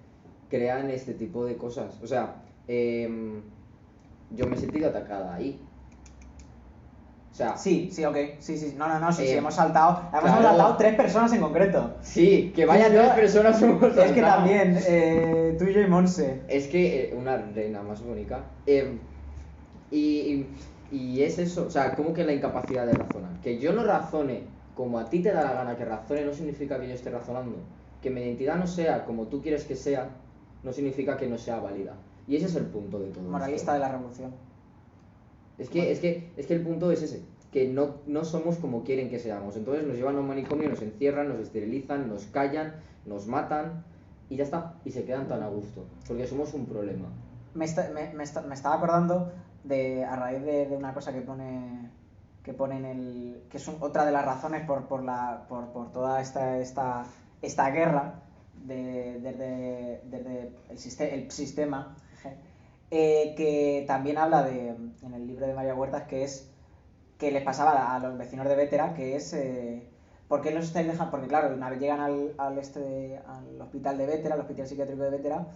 crean este tipo de cosas. O sea, yo me he sentido atacada ahí. O sea, Sí, ok. Sí. No, sí, hemos claro. saltado 3 personas en concreto. sí, que vayan Sí, yo- 3 personas hemos Es que saltado. también, tú y yo y Monse. Es que una reina más bonita. Y Y es eso, o sea, como que la incapacidad de razonar. Que yo no razone como a ti te da la gana que razone no significa que yo esté razonando. Que mi identidad no sea como tú quieres que sea, no significa que no sea válida. Y ese es el punto de todo Moralista esto. de la revolución. Es que el punto es ese, que no somos como quieren que seamos. Entonces nos llevan a un manicomio, nos encierran, nos esterilizan, nos callan, nos matan y ya está. Y se quedan tan a gusto, porque somos un problema. Me estaba acordando a raíz de una cosa que pone en el... que es otra de las razones por toda esta guerra desde el sistema, que también habla en el libro de María Huertas, que es que les pasaba a los vecinos de Vétera, que es ¿por qué los estáis dejando? Porque claro, una vez llegan al hospital de Vétera, al hospital psiquiátrico de Vétera,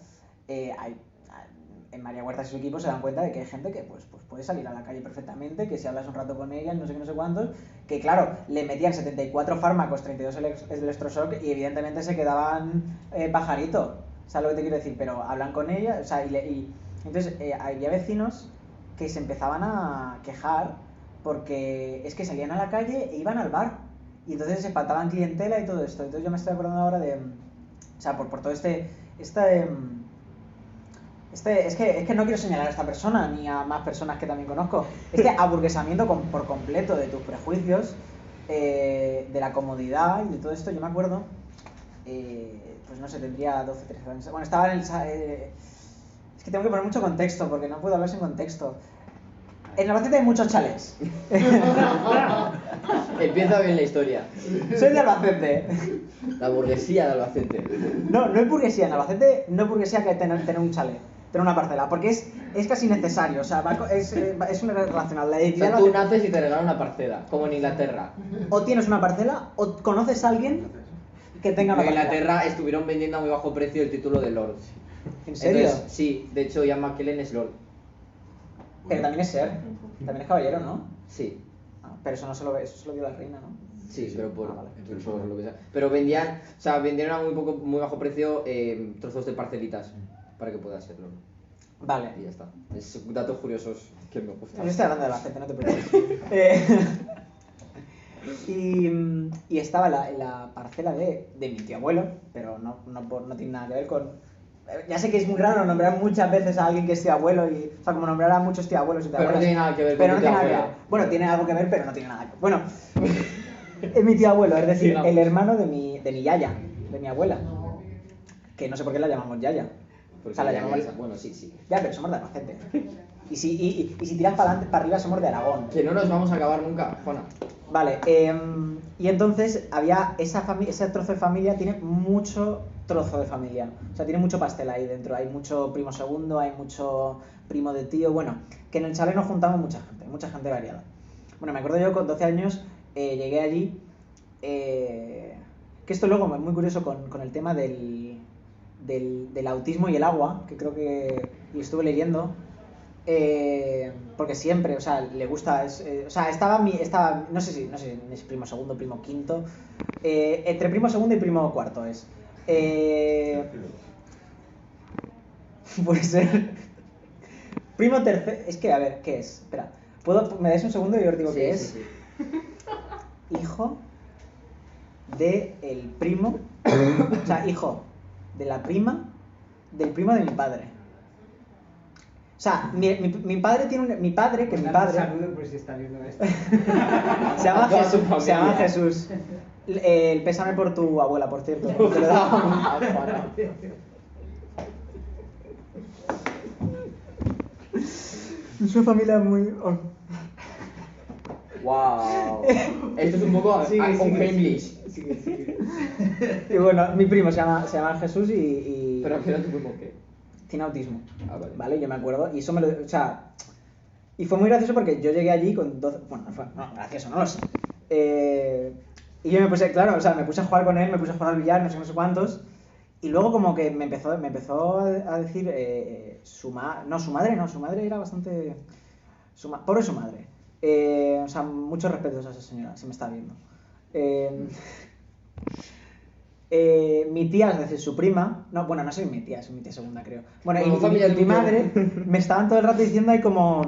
en María Huertas y su equipo se dan cuenta de que hay gente que pues puede salir a la calle perfectamente, que si hablas un rato con ella, no sé qué, no sé cuántos, que claro, le metían 74 fármacos, 32 electroshock y evidentemente se quedaban pajarito, ¿sabes lo que te quiero decir? Pero hablan con ella, o sea, y entonces había vecinos que se empezaban a quejar porque es que salían a la calle e iban al bar y entonces se faltaban clientela y todo esto. Entonces yo me estoy acordando ahora de, o sea, por todo es que no quiero señalar a esta persona ni a más personas que también conozco. Este aburguesamiento por completo de tus prejuicios, de la comodidad y de todo esto. Yo me acuerdo, pues no sé, tendría 12, 13 años. Bueno, estaba en el... es que tengo que poner mucho contexto porque no puedo hablar sin contexto. En Albacete hay muchos chalés. Empieza bien la historia. Soy de Albacete. La burguesía de Albacete. No es burguesía. En Albacete no es burguesía que tener un chalet, tener una parcela, porque es casi necesario. O sea, es una relacional. La O identidad sea, tú naces y te regalan una parcela, como en Inglaterra. o tienes una parcela o conoces a alguien que tenga una En parcela. Inglaterra estuvieron vendiendo a muy bajo precio el título de Lord. ¿En serio? Entonces, sí, de hecho Ian McKellen es Lord. Pero también es ser. También es caballero, ¿no? Sí. Pero eso se lo dio la reina, ¿no? Sí, pero por vale. por lo que sea. Pero vendieron a muy bajo precio trozos de parcelitas para que pueda serlo. Vale. Y ya está. Es datos curiosos que me gustan. Yo estoy hablando de la gente, no te preocupes. Y estaba la parcela de mi tío abuelo, pero no tiene nada que ver con... Ya sé que es muy raro nombrar muchas veces a alguien que es tío abuelo, o sea, como nombrar a muchos tío abuelos y tío Pero no abuelas. tiene nada que ver con Pero tu no tío tiene nada que abuelo. ver. Bueno, tiene algo que ver, pero no tiene nada que ver. Bueno, es mi tío abuelo, es decir, Sigamos. el hermano de mi yaya, de mi abuela. Que no sé por qué la llamamos yaya. Porque O sea, la ya llamamos... esa- Bueno, sí. Ya, pero somos de Albacete. Y si tiras para adelante, para arriba, somos de Aragón. Que no nos vamos a acabar nunca, Juana. Vale, y entonces había ese trozo de familia, tiene mucho trozo de familia. O sea, tiene mucho pastel ahí dentro. Hay mucho primo segundo, hay mucho primo de tío. Bueno, que en el chalet nos juntamos mucha gente variada. Bueno, me acuerdo yo con 12 años, llegué allí. Que esto luego es muy curioso con el tema del autismo y el agua, que creo que lo estuve leyendo. Porque siempre, o sea, le gusta, o sea, estaba, no sé si es primo segundo, primo quinto, entre primo segundo y primo cuarto es. Puede ser. Primo tercero, es que, a ver, ¿qué es? Espera, ¿me dais un segundo y os digo qué es? Sí. Hijo de el primo, o sea, hijo de la prima del primo de mi padre. O sea, mi padre tiene mi padre, que mi Un padre saludo por si está viendo esto. se llama A toda su Jesús, se llama familia. Jesús. El pésame por tu abuela, por cierto. Te lo daba a Juana. Es una familia muy... Wow. Esto es un poco unheimlich. Y bueno, mi primo se llama Jesús y Pero que no te primo qué. tiene autismo. Ah, vale. Vale, yo me acuerdo. Y eso o sea, y fue muy gracioso porque yo llegué allí con 12... Bueno, no, gracioso, no lo sé. Y yo me puse, claro, o sea, me puse a jugar con él, me puse a jugar al billar, no sé cuántos. Y luego como que me empezó a decir su madre era bastante... Pobre su madre. O sea, muchos respetos a esa señora, si me está viendo. Mi tía, es decir, su prima, no, bueno, no soy mi tía segunda, creo. Bueno, Bueno, y familia mi tuya. madre me estaban todo el rato diciendo ahí como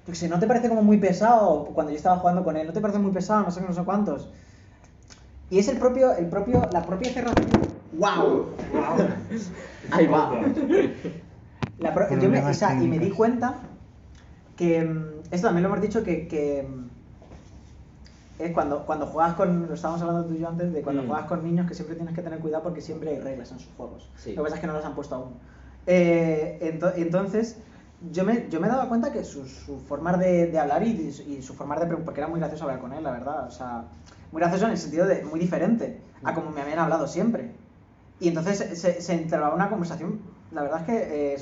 yo qué sé, ¿no te parece como muy pesado? Cuando yo estaba jugando con él, ¿no te parece muy pesado? No sé qué, no sé cuántos. Y es la propia cerrazón. ¡Wow! Ahí va. Y me di cuenta que esto también lo hemos dicho que es cuando juegas con, lo estábamos hablando tú y yo antes, de cuando juegas con niños, que siempre tienes que tener cuidado porque siempre hay reglas en sus juegos. Sí. Lo que pasa es que no las han puesto aún. Entonces yo me daba cuenta que su forma de hablar y su forma de preguntar, porque era muy gracioso hablar con él, la verdad, o sea, muy gracioso en el sentido de muy diferente a como me habían hablado siempre. Y entonces se entablaba una conversación, la verdad es que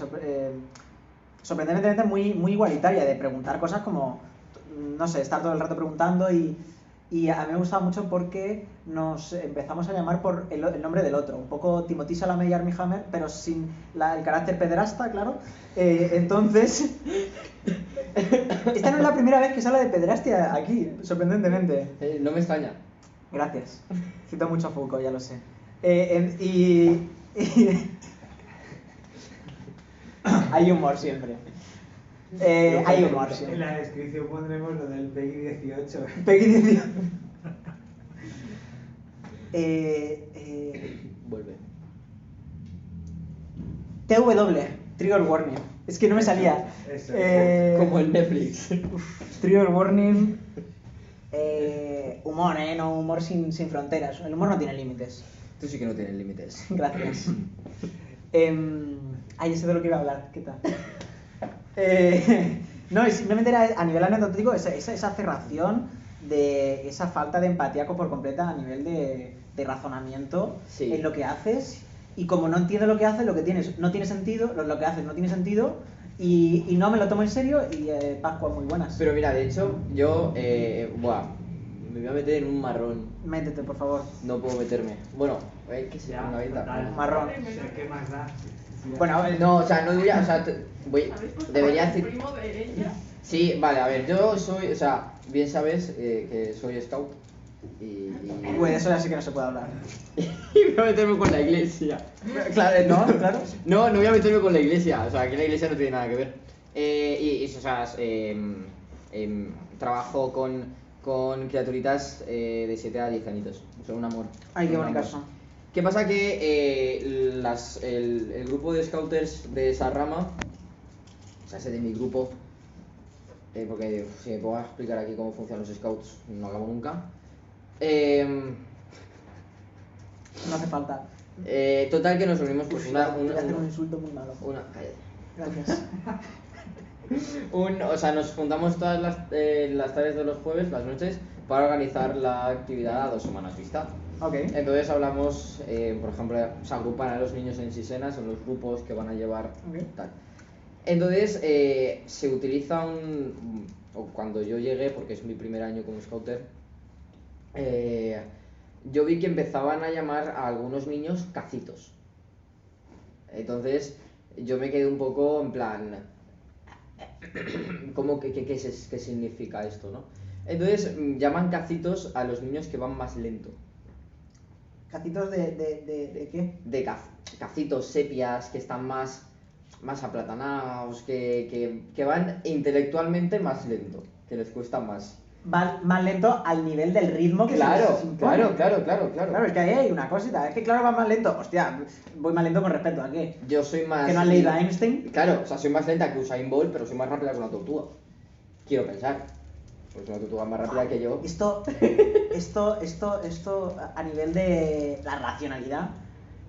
sorprendentemente muy igualitaria, de preguntar cosas como, no sé, estar todo el rato preguntando y a mí me gustaba mucho porque nos empezamos a llamar por el nombre del otro, un poco Timothy Chalamet y Armie Hammer, pero sin el carácter pederasta, claro. Entonces, esta no es la primera vez que se habla de pederastia aquí, sorprendentemente. No me extraña. Gracias. Cito mucho a Foucault, ya lo sé. Hay humor siempre. Hay humor En siempre. la descripción pondremos lo del PEGI 18. Peggy 18. Vuelve. TW, Trigger Warning. Es que no me salía. Eso, Como el Netflix. Trigger Warning. Humor, no humor sin fronteras. El humor no tiene límites. Tú sí que no tienes límites. Gracias. Ya sé de lo que iba a hablar. ¿Qué tal? No, simplemente era a nivel anecdótico esa cerración de esa falta de empatía por completa a nivel de razonamiento Sí. en lo que haces, y como no entiendo lo que haces, lo que tienes no tiene sentido, lo que haces no tiene sentido, y no me lo tomo en serio, y Pascua muy buenas. Pero mira, de hecho, yo, me voy a meter en un marrón. Métete, por favor. No puedo meterme. Bueno, ¿qué se Ya, llama ahorita? total. Marrón. O sea, ¿qué más da? Bueno, No, o sea, no diría, o sea, ¿Habéis puesto debería el decir... primo de ella? Sí, vale, a ver, yo soy, o sea, bien sabes que soy scout y... Bueno, de eso ya sí que no se puede hablar. y voy a meterme con la iglesia. Claro, no, claro. No, no voy a meterme con la iglesia, o sea, aquí la iglesia no tiene nada que ver. O sea, trabajo con criaturitas de 7 a 10 añitos, o sea, un amor. Ay, qué Un bonito amor. eso. ¿Qué pasa? Que el grupo de scouters de esa rama, o sea, ese de mi grupo, porque si me pongo a explicar aquí cómo funcionan los scouts, no acabo nunca. No hace falta. Total que nos reunimos pues Voy a hacer un insulto muy malo. cállate. Gracias. O sea, nos juntamos todas las tardes de los jueves, las noches, para organizar la actividad a 2 semanas vista. Ok. Entonces hablamos, por ejemplo, se agrupan a los niños en sisenas, son los grupos que van a llevar Ok. tal. Entonces se utiliza o cuando yo llegué, porque es mi primer año como scouter, yo vi que empezaban a llamar a algunos niños cacitos. Entonces yo me quedé un poco en plan, ¿cómo qué significa esto, no? Entonces llaman cacitos a los niños que van más lento. ¿Cacitos de qué? De cacitos, sepias, que están más aplatanados, que van intelectualmente más lento, que les cuesta más. Va más lento al nivel del ritmo que Claro, se les impone. claro. Claro, es que ahí hay una cosita. Es que claro, va más lento. Hostia, voy más lento con respecto a qué. Yo soy más... ¿Que no has leído a Einstein? Claro, o sea, soy más lenta que Usain Bolt, pero soy más rápida que una tortuga. Quiero pensar. Pues una tortuga más rápida que yo. Esto a nivel de la racionalidad.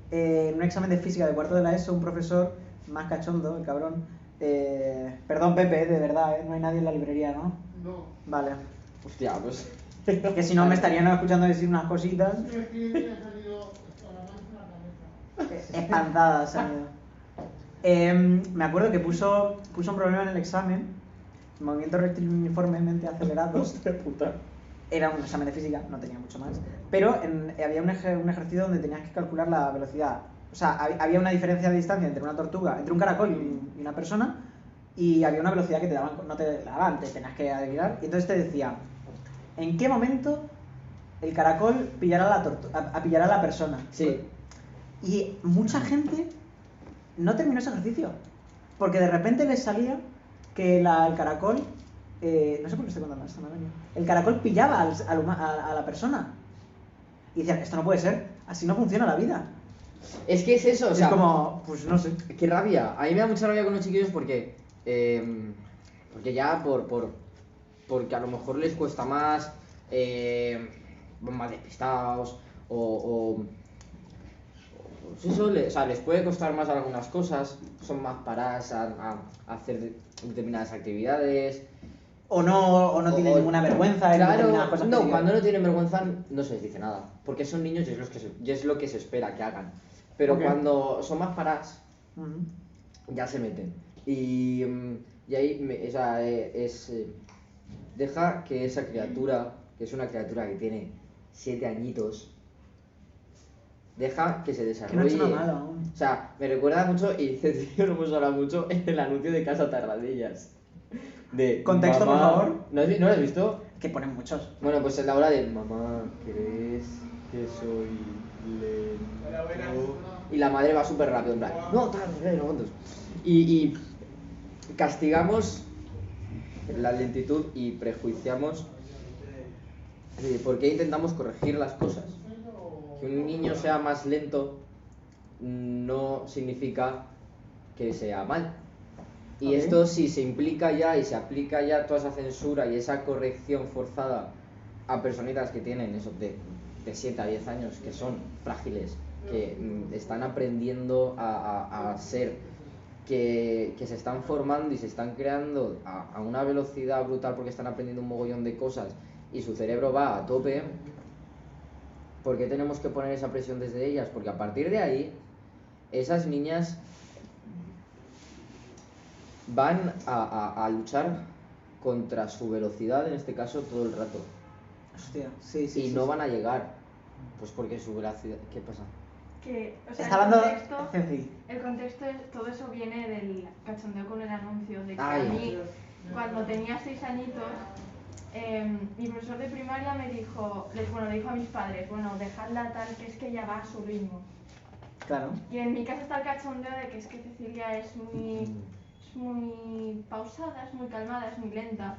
En un examen de física de cuarto de la ESO, un profesor más cachondo, el cabrón. Perdón, Pepe, de verdad, no hay nadie en la librería, ¿no? No. Vale. Hostia, pues... Que si no me estarían escuchando decir unas cositas. Yo es que me ha salido la mano en la cabeza. Espantadas han ido. Me acuerdo que puso un problema en el examen. Movimientos rectilíneos uniformemente acelerados. Era un examen de física, no tenía mucho más. Pero había un ejercicio donde tenías que calcular la velocidad. O sea, había una diferencia de distancia entre una tortuga, entre un caracol y una persona, y había una velocidad que no te la daban, te tenías que adivinar. Y entonces te decía, ¿en qué momento el caracol pillará a la persona? Sí. Y mucha gente no terminó ese ejercicio, porque de repente les salía que el caracol no sé por qué estoy contando esto, madre mía. El caracol pillaba a la persona. Y decían, esto no puede ser, así no funciona la vida. Es que es eso, o Es sea, como, pues no sé. qué rabia. A mí me da mucha rabia con los chiquillos porque ya porque a lo mejor les cuesta más, van más despistados o pues eso, o sea, les puede costar más algunas cosas, son más paradas a hacer determinadas actividades. O no tienen ninguna vergüenza en determinadas Claro, cosas. no, cuando no tienen vergüenza no se les dice nada, porque son niños y es lo que se espera que hagan. Pero Ok. cuando son más paradas, Ujú. ya se meten. Y ahí, deja que esa criatura, que es una criatura que tiene 7 añitos, deja que se Que no ha desarrolle. hecho nada malo aún. O sea, me recuerda mucho, y tío, lo hemos hablado mucho, en el anuncio de Casa Tarradellas. De Contexto, por mamá- favor. ¿No lo has visto? Que ponen muchos. Bueno, pues es la hora de mamá, ¿crees que soy lento? Y la madre va súper rápido, en plan, no, tal, no cuántos. Y castigamos la lentitud y prejuiciamos por qué intentamos corregir las cosas. Que un niño sea más lento no significa que sea mal. Y Ok. esto si se implica ya y se aplica ya toda esa censura y esa corrección forzada a personitas que tienen eso de 7 a 10 años, que son frágiles, que están aprendiendo a ser, que se están formando y se están creando a una velocidad brutal porque están aprendiendo un mogollón de cosas y su cerebro va a tope. ¿Por qué tenemos que poner esa presión desde ellas? Porque a partir de ahí, esas niñas van a luchar contra su velocidad, en este caso, todo el rato. Hostia, sí, sí. Y sí, no sí. van a llegar, pues porque su velocidad... ¿Qué pasa? Que, o sea, Está hablando el Ceci. contexto es, todo eso viene del cachondeo con el anuncio, de que Ay. a mí, cuando tenía 6 añitos, mi profesor de primaria me dijo, le dijo a mis padres, bueno, dejadla tal, que es que ella va a su ritmo. Claro. Y en mi casa está el cachondeo de que es que Cecilia es muy pausada, es muy calmada, es muy lenta.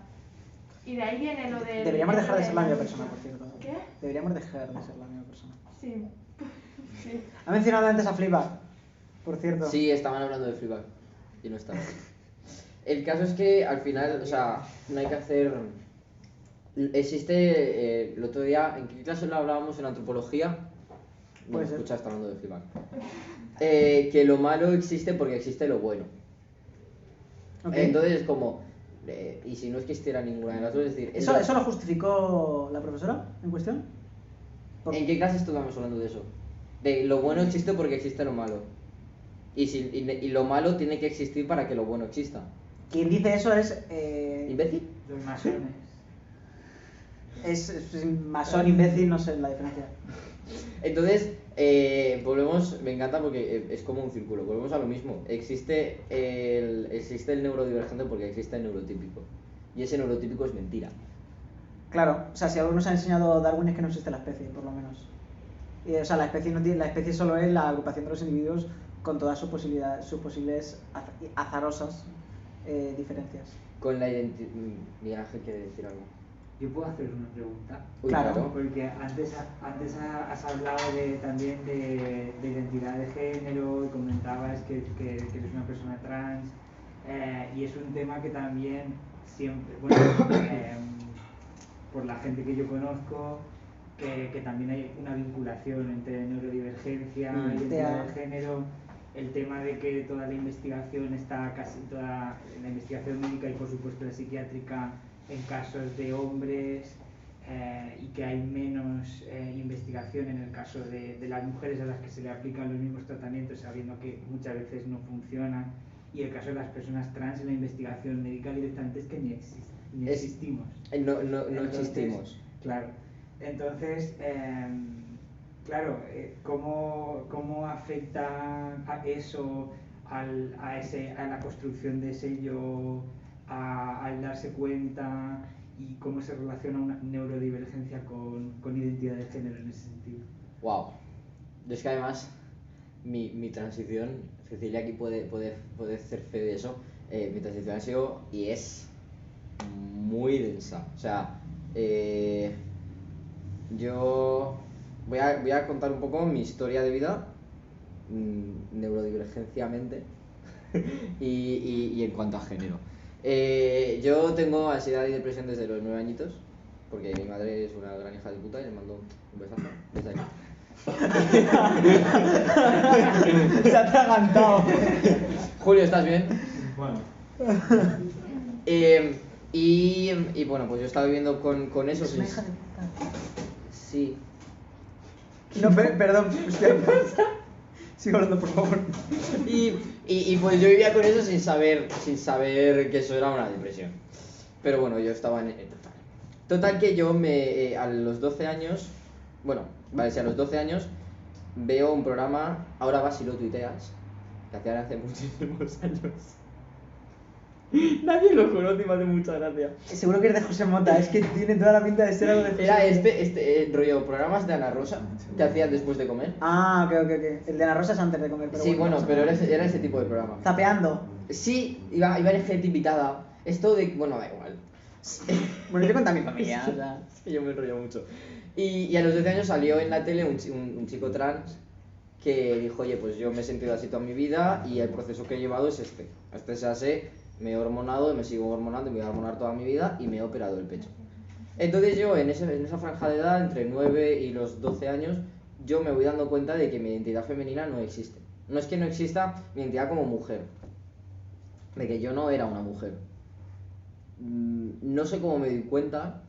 Y de ahí viene lo de... Deberíamos dejar de ser la misma persona, por cierto. ¿Qué? Deberíamos dejar de ser la misma persona. Sí. Sí. Ha mencionado antes a Fleabag, por cierto. Sí, estaban hablando de Fleabag y no estaba. El caso es que al final, o sea, no hay que hacer... Existe, el otro día, ¿en qué clase lo hablábamos? En antropología. No me Puede ser. escuchaste hablando de Fleabag. Que lo malo existe porque existe lo bueno. Ok. Entonces, como, y si no existiera ninguna de las dos, es decir, ¿Eso lo justificó la profesora en cuestión? ¿en qué clase estamos hablando de eso? De lo bueno existe porque existe lo malo. Y lo malo tiene que existir para que lo bueno exista. Quien dice eso es... ¿Imbécil? Los masones. es masón, imbécil, no sé la diferencia. Entonces, volvemos, me encanta porque es como un círculo, volvemos a lo mismo. Existe el neurodivergente porque existe el neurotípico. Y ese neurotípico es mentira. Claro, o sea, si algo nos ha enseñado Darwin es que no existe la especie, por lo menos. O sea, la especie solo es la agrupación de los individuos con todas sus posibles azarosas diferencias. Con la identidad... Miguel Ángel quiere decir algo. Yo puedo hacer una pregunta. Uy, Claro. Porque antes has hablado también de identidad de género y comentabas que eres una persona trans y es un tema que también siempre, bueno, por la gente que yo conozco, que también hay una vinculación entre neurodivergencia y identidad de género. El tema de que toda la investigación está casi toda la investigación médica y por supuesto la psiquiátrica en casos de hombres y que hay menos investigación en el caso de las mujeres a las que se le aplican los mismos tratamientos sabiendo que muchas veces no funcionan, y el caso de las personas trans en la investigación médica directamente es que ni existimos. No Entonces, existimos. Claro. Entonces, claro, ¿cómo afecta a eso, a la construcción de ese yo, al darse cuenta, y cómo se relaciona una neurodivergencia con identidad de género en ese sentido? Wow. Es que además, mi transición, Cecilia aquí puede hacer fe de eso, mi transición ha sido y es muy densa. O sea, yo voy a contar un poco mi historia de vida, neurodivergenciamente, y en cuanto a género. Yo tengo ansiedad y depresión desde los 9 añitos, porque mi madre es una gran hija de puta y le mando un besazo desde aquí. Se ha atragantado. Julio, ¿estás bien? Bueno, Y bueno, pues yo estaba viviendo con eso. Es una hija de puta. Sí. No, perdón. Sigo hablando, por favor. Y pues yo vivía con eso sin saber que eso era una depresión. Pero bueno, yo estaba en total que yo a los 12 años, bueno, vale, si a los 12 años veo un programa, Ahora vas y lo tuiteas, que hacían hace muchísimos años. Nadie lo conoce y me hace mucha gracia. Seguro que es de José Mota, es que tiene toda la pinta de ser algo de José Era Mota. rollo programas de Ana Rosa que hacían después de comer. Ah, ok. El de Ana Rosa es antes de comer, pero Sí, bueno, pasa pero nada. era ese tipo de programa. Zapeando. Sí, iba gente invitada. Esto de... Bueno, da igual. Bueno, yo cuento a mi familia, o sea. Yo me enrollo mucho. Y a los 12 años salió en la tele un chico trans que dijo, oye, pues yo me he sentido así toda mi vida y el proceso que he llevado es este. Este se hace, me he hormonado, me sigo hormonando y me voy a hormonar toda mi vida y me he operado el pecho. Entonces yo en esa franja de edad, entre 9 y los 12 años, yo me voy dando cuenta de que mi identidad femenina no existe. No es que no exista mi identidad como mujer, de que yo no era una mujer. No sé cómo me di cuenta.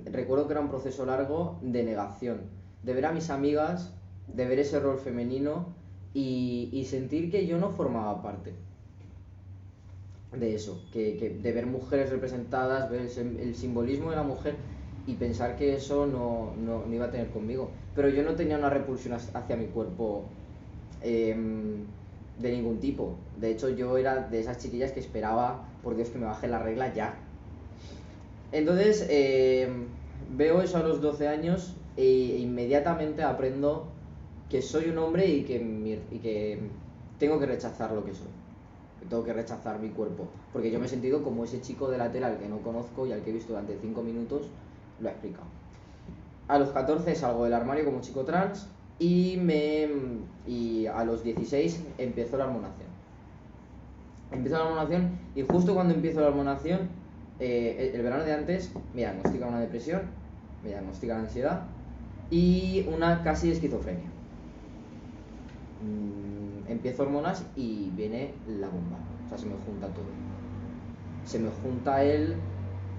Recuerdo que era un proceso largo de negación, de ver a mis amigas, de ver ese rol femenino y sentir que yo no formaba parte de eso, de ver mujeres representadas, ver el simbolismo de la mujer y pensar que eso no iba a tener conmigo. Pero yo no tenía una repulsión hacia mi cuerpo de ningún tipo. De hecho, yo era de esas chiquillas que esperaba, por Dios, que me baje la regla ya. Entonces, veo eso a los 12 años e inmediatamente aprendo que soy un hombre y que tengo que rechazar lo que soy. Que tengo que rechazar mi cuerpo. Porque yo me he sentido como ese chico de la tele al que no conozco y al que he visto durante 5 minutos, lo ha explicado. A los 14 salgo del armario como chico trans y a los 16 empiezo la hormonación. Empiezo la hormonación y justo cuando empiezo la hormonación, el verano de antes me diagnostican una depresión, me diagnostican ansiedad y una casi esquizofrenia. Empiezo hormonas y viene la bomba, o sea, se me junta todo. Se me junta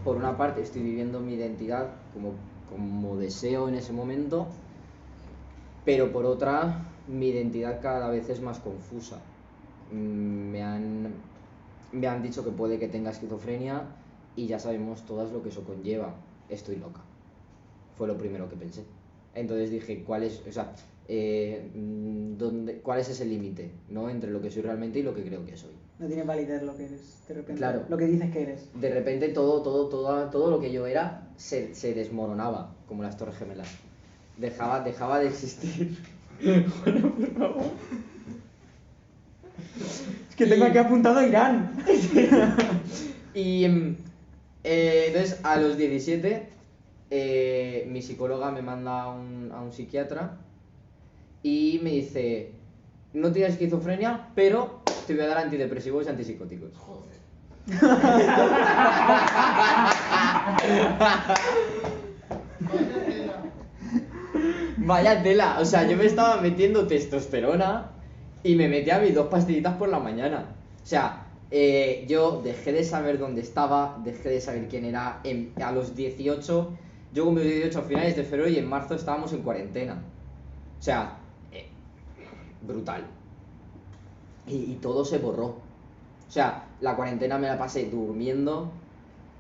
por una parte estoy viviendo mi identidad como deseo en ese momento, pero por otra mi identidad cada vez es más confusa. Me han dicho que puede que tenga esquizofrenia y ya sabemos todas lo que eso conlleva. Estoy loca. Fue lo primero que pensé. Entonces dije, ¿cuál es ese límite, ¿no? Entre lo que soy realmente y lo que creo que soy? No tiene validez lo que eres, de repente. Claro. Lo que dices que eres. De repente todo lo que yo era se desmoronaba, como las Torres Gemelas. Dejaba de existir. Bueno, por favor. Es que tengo aquí apuntado a Irán. Y entonces a los 17 mi psicóloga me manda a un psiquiatra y me dice, no tienes esquizofrenia, pero te voy a dar antidepresivos y antipsicóticos. Joder. Vaya tela, o sea, yo me estaba metiendo testosterona y me metía mis 2 pastillitas por la mañana. O sea, yo dejé de saber dónde estaba, dejé de saber quién era. A los 18, yo cumplí 18 a finales de febrero y en marzo estábamos en cuarentena. O sea, brutal. Y todo se borró. O sea, la cuarentena me la pasé durmiendo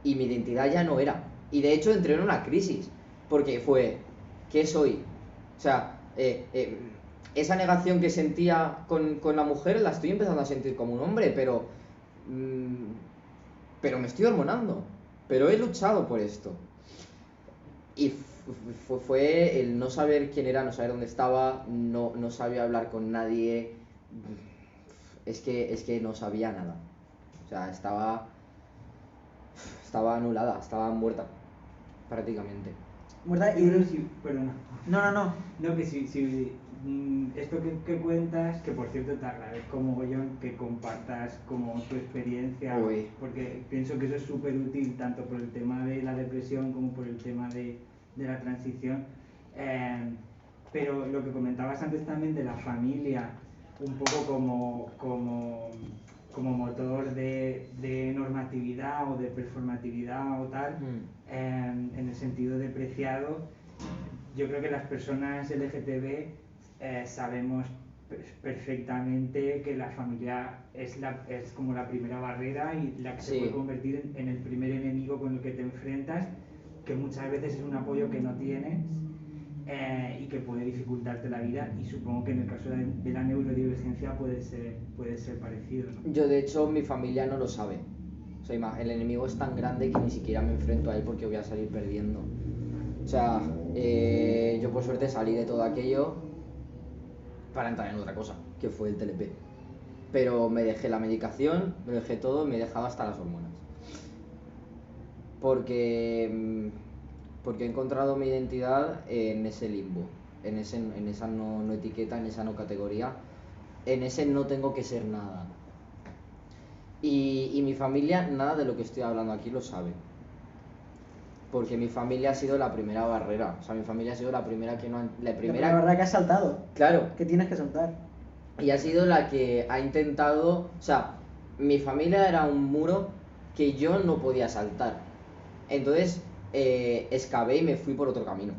y mi identidad ya no era. Y de hecho entré en una crisis, porque fue, ¿qué soy? O sea, esa negación que sentía con la mujer la estoy empezando a sentir como un hombre, pero me estoy hormonando. Pero he luchado por esto. Y fue el no saber quién era, no saber dónde estaba, no sabía hablar con nadie. Es que no sabía nada. O sea, estaba estaba anulada, estaba muerta, prácticamente. ¿Verdad? Yo creo que sí, perdona. No. No, que si esto que cuentas, que por cierto te agradezco mogollón que compartas como tu experiencia, Uy. porque pienso que eso es súper útil tanto por el tema de la depresión como por el tema de la transición. Pero lo que comentabas antes también de la familia, un poco como motor de normatividad o de performatividad o tal, en el sentido depreciado, yo creo que las personas LGTB sabemos perfectamente que la familia es como la primera barrera y la que se Sí. puede convertir en el primer enemigo con el que te enfrentas, que muchas veces es un apoyo que no tienes y que puede dificultarte la vida, y supongo que en el caso de la neurodivergencia puede ser parecido, ¿no? Yo, de hecho, mi familia no lo sabe. O sea, el enemigo es tan grande que ni siquiera me enfrento a él porque voy a salir perdiendo. O sea, yo por suerte salí de todo aquello para entrar en otra cosa, que fue el TLP. Pero me dejé la medicación, me dejé todo, me he dejado hasta las hormonas. Porque he encontrado mi identidad en ese limbo, en esa no etiqueta, en esa no categoría, en ese no tengo que ser nada. Y mi familia nada de lo que estoy hablando aquí lo sabe. Porque mi familia ha sido la primera barrera. O sea, mi familia ha sido la primera que no han... La verdad que has saltado. Claro. Que tienes que saltar. Y ha sido la que ha intentado... O sea, mi familia era un muro que yo no podía saltar. Entonces, excavé y me fui por otro camino.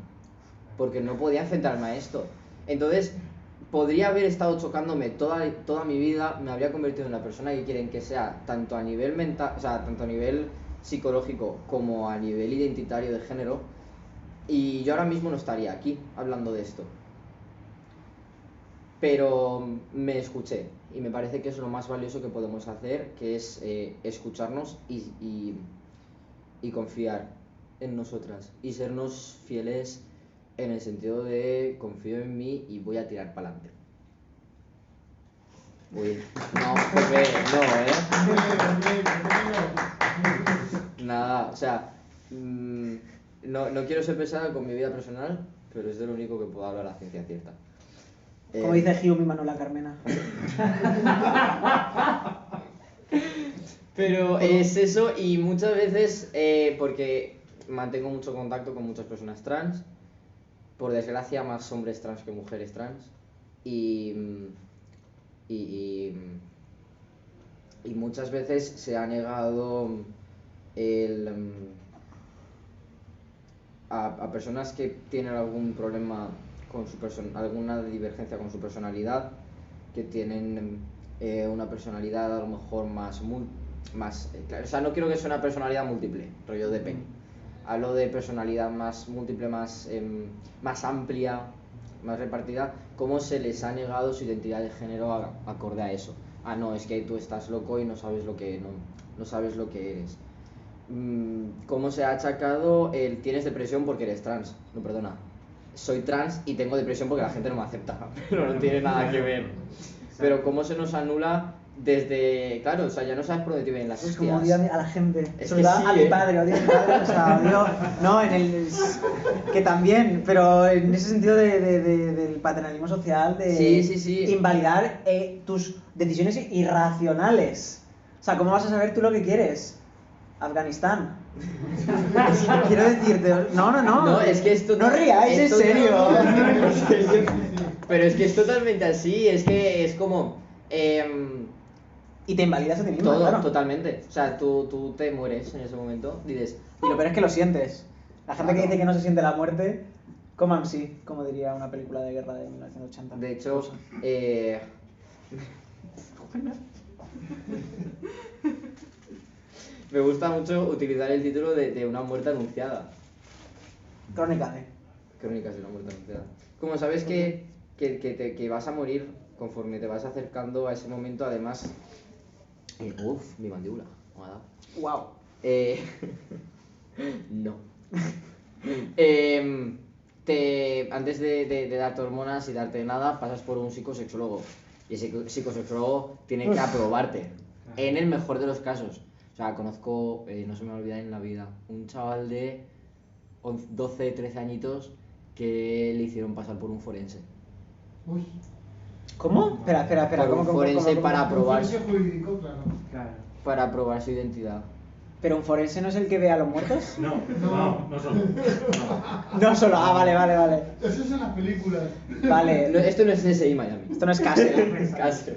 Porque no podía enfrentarme a esto. Entonces, podría haber estado chocándome toda mi vida, me habría convertido en la persona que quieren que sea, tanto a nivel mental, o sea, tanto a nivel psicológico como a nivel identitario de género, y yo ahora mismo no estaría aquí hablando de esto. Pero me escuché, y me parece que es lo más valioso que podemos hacer, que es escucharnos y confiar en nosotras, y sernos fieles en el sentido de confío en mí y voy a tirar para adelante. Uy, no, Pepe, nada, o sea, no quiero ser pesada con mi vida personal, pero es de lo único que puedo hablar a ciencia cierta. Como dice Giu, mi Manuela Carmena. Pero es eso, y muchas veces, porque mantengo mucho contacto con muchas personas trans, por desgracia más hombres trans que mujeres trans, y muchas veces se ha negado a personas que tienen algún problema con alguna divergencia con su personalidad, que tienen una personalidad a lo mejor más claro, o sea, no quiero que sea una personalidad múltiple, rollo de Penny. Hablo de personalidad más múltiple, más amplia, más repartida. ¿Cómo se les ha negado su identidad de género acorde a eso? Ah, no, es que tú estás loco y no sabes lo que eres. ¿Cómo se ha achacado el tienes depresión porque eres trans? No, perdona. Soy trans y tengo depresión porque la gente no me acepta, pero no tiene nada que ver. Pero cómo se nos anula desde... Claro, o sea, ya no sabes por dónde te vienen las Es hostias. como odio a la gente. Es Eso que da sí, a mi padre, odio a mi padre. O sea, odio... No, que también, pero en ese sentido del paternalismo social, de Sí. invalidar tus decisiones irracionales. O sea, ¿cómo vas a saber tú lo que quieres? Afganistán. Quiero decirte... No. No, es que esto... No ríais, en serio. Pero es que es totalmente así, es que es como... Y te invalidas a ti mismo, todo, claro. totalmente. O sea, tú te mueres en ese momento, dices... Y lo peor es que lo sientes. La gente Claro. que dice que no se siente la muerte, coman sí, como diría una película de guerra de 1980. De hecho, me gusta mucho utilizar el título de una muerte anunciada. Crónica de... Crónicas de una muerte anunciada. Como sabes que vas a morir conforme te vas acercando a ese momento, además... mi mandíbula. Me ha dado. Wow. No. Antes de darte hormonas y darte nada, pasas por un psicosexólogo. Y ese psicosexólogo tiene que aprobarte. En el mejor de los casos. O sea, conozco, no se me va a olvidar en la vida, un chaval de 12, 13 añitos que le hicieron pasar por un forense. Uy. ¿Cómo? Espera. Por un forense para probar, Un juicio jurídico, claro. Claro. para probar su identidad. ¿Pero un forense no es el que ve a los muertos? No solo. No. No solo. Ah, vale. Eso es en las películas. Vale. Esto no es CSI Miami. Esto no es Castle.